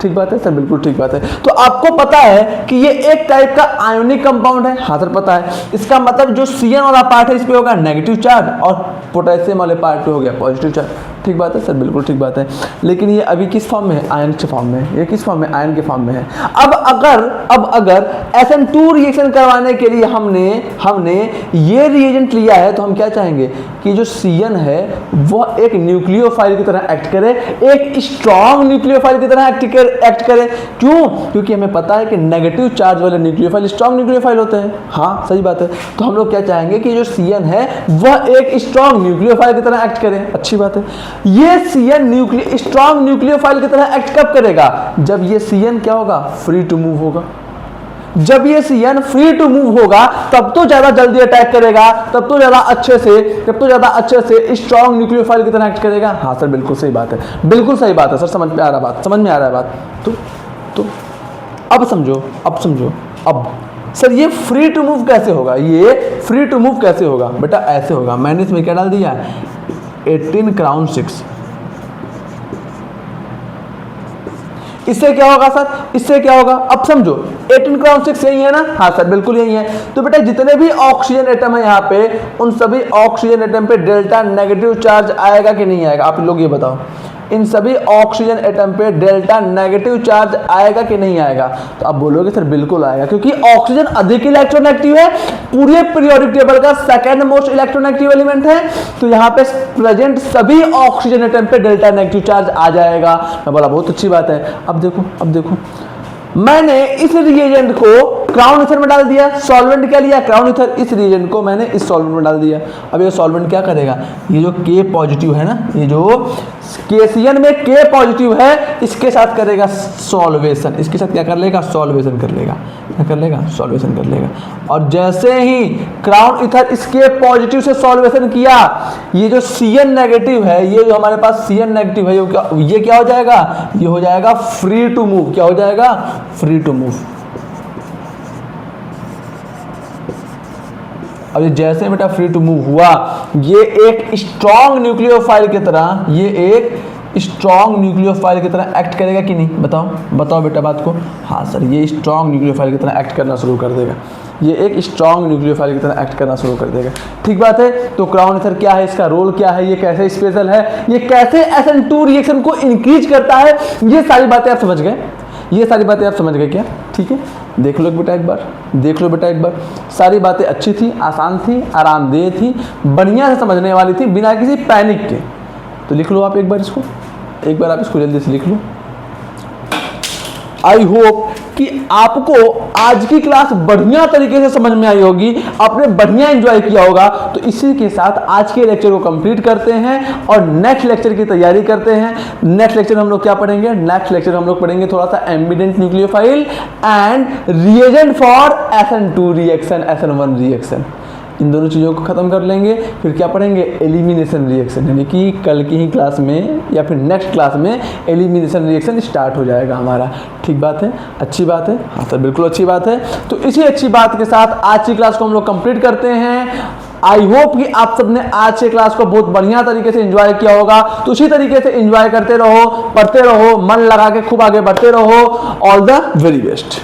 ठीक बात है सर, बिल्कुल ठीक बात है। तो आपको पता है कि ये एक टाइप का आयोनिक कंपाउंड है, हाँ सर पता है। इसका मतलब जो Cn वाला पार्ट है इस पे होगा नेगेटिव चार्ज और पोटेशियम वाले पार्ट पे हो गया पॉजिटिव चार्ज। ठीक बात है सर, बिल्कुल ठीक बात है। लेकिन ये अभी किस फॉर्म में है? आयन के फॉर्म में। ये किस फॉर्म में? आयन के फॉर्म में है। अब अगर SN2 रिएक्शन करवाने के लिए हमने ये रिएजेंट लिया है, तो हम क्या चाहेंगे कि जो CN है वह एक न्यूक्लियोफाइल की तरह एक्ट करे, एक स्ट्रॉन्ग न्यूक्लियोफाइल की तरह एक्ट करे। क्यों? क्योंकि हमें पता है कि नेगेटिव चार्ज वाले न्यूक्लियोफाइल स्ट्रॉन्ग न्यूक्लियोफाइल होते हैं। हाँ सही बात है। तो हम लोग क्या चाहेंगे कि जो CN है वह एक स्ट्रॉन्ग न्यूक्लियोफाइल की तरह एक्ट करे। अच्छी बात है। ये CN स्ट्रॉन्ग न्यूक्लियोफाइल की तरह एक्ट कब करेगा? जब ये CN क्या होगा? फ्री टू मूव होगा। जब ये CN फ्री टू मूव होगा तब तो ज्यादा जल्दी अटैक करेगा, तब तो ज्यादा अच्छे से स्ट्रॉन्ग न्यूक्लियोफाइल की तरह एक्ट करेगा। हाँ सर बिल्कुल सही बात है, बिल्कुल सही बात है सर, समझ में आ रहा है बात। तो अब समझो अब सर ये फ्री टू मूव कैसे होगा? ये फ्री टू मूव कैसे होगा बेटा? ऐसे होगा। मैंने इसमें क्या डाल दिया? 18 क्राउन 6। इससे क्या होगा सर? इससे क्या होगा? अब समझो 18 क्राउन 6 यही है ना? हाँ सर बिल्कुल यही है। तो बेटा जितने भी ऑक्सीजन एटम है यहाँ पे, उन सभी ऑक्सीजन एटम पे डेल्टा नेगेटिव चार्ज आएगा कि नहीं आएगा? आप लोग ये बताओ। इन सभी ऑक्सीजन एटम पे डेल्टा नेगेटिव चार्ज आएगा कि नहीं आएगा? तो आप बोलोगे सर बिल्कुल आएगा, क्योंकि ऑक्सीजन अधिक इलेक्ट्रोनेगेटिव है, पूरे पीरियोडिक टेबल का सेकंड मोस्ट इलेक्ट्रोनेगेटिव एलिमेंट है। तो यहाँ पे प्रेजेंट सभी ऑक्सीजन एटम पे डेल्टा नेगेटिव चार्ज आ जाएगा। मैं बोला बहुत अच्छी बात है। अब देखो मैंने इस रिएजेंट को क्राउन ईथर में डाल दिया। सॉल्वेंट क्या लिया? Crown ether. इस रिएजेंट को मैंने इस सॉल्वेंट में डाल दिया। अब ये सॉल्वेंट क्या करेगा? ये जो K पॉजिटिव है ना, ये जो KCN में K पॉजिटिव है, इसके साथ करेगा सॉल्वेशन। इसके साथ क्या कर लेगा? सॉल्वेशन कर लेगा। सॉल्वेशन कर लेगा। और जैसे ही क्राउन ईथर इस K पॉजिटिव से सॉल्वेशन किया, ये जो CN नेगेटिव है, ये जो हमारे पास CN नेगेटिव है, ये क्या हो जाएगा? ये हो जाएगा फ्री टू मूव। क्या हो जाएगा? Free to move. अब ये जैसे बेटा फ्री टू मूव हुआ, ये एक स्ट्रॉन्ग न्यूक्लियोफाइल की तरह एक्ट करेगा कि नहीं? बताओ बेटा बात को। हाँ सर ये स्ट्रॉन्ग न्यूक्लियोफाइल की तरह एक्ट करना शुरू कर देगा। ये एक स्ट्रॉन्ग न्यूक्लियोफाइल की तरह एक्ट करना शुरू कर देगा। ठीक बात है। तो क्राउन ईथर क्या है? इसका रोल क्या है? ये कैसे स्पेशल है? ये कैसे SN2 रिएक्शन को इंक्रीज करता है? ये सारी बातें आप समझ गए क्या? ठीक है, देख लो बेटा एक बार। सारी बातें अच्छी थी, आसान थी, आरामदेह थी, बढ़िया से समझने वाली थी, बिना किसी पैनिक के। तो लिख लो आप एक बार आप इसको जल्दी से लिख लो। आई होप कि आपको आज की क्लास बढ़िया तरीके से समझ में आई होगी, आपने बढ़िया एंजॉय किया होगा। तो इसी के साथ आज के लेक्चर को कंप्लीट करते हैं और नेक्स्ट लेक्चर की तैयारी करते हैं। नेक्स्ट लेक्चर हम लोग क्या पढ़ेंगे? नेक्स्ट लेक्चर हम लोग पढ़ेंगे थोड़ा सा ambident nucleophile and reagent for SN2 reaction, SN1 reaction. इन दोनों चीज़ों को ख़त्म कर लेंगे। फिर क्या पढ़ेंगे? एलिमिनेशन रिएक्शन, यानी कि कल की ही क्लास में या फिर नेक्स्ट क्लास में एलिमिनेशन रिएक्शन स्टार्ट हो जाएगा हमारा। ठीक बात है, अच्छी बात है। हाँ सर बिल्कुल अच्छी बात है। तो इसी अच्छी बात के साथ आज की क्लास को हम लोग कंप्लीट करते हैं। आई होप कि आप सबने आज के क्लास को बहुत बढ़िया तरीके से एंजॉय किया होगा। तो उसी तरीके से एंजॉय करते रहो, पढ़ते रहो, मन लगा के खूब आगे बढ़ते रहो। All the very best.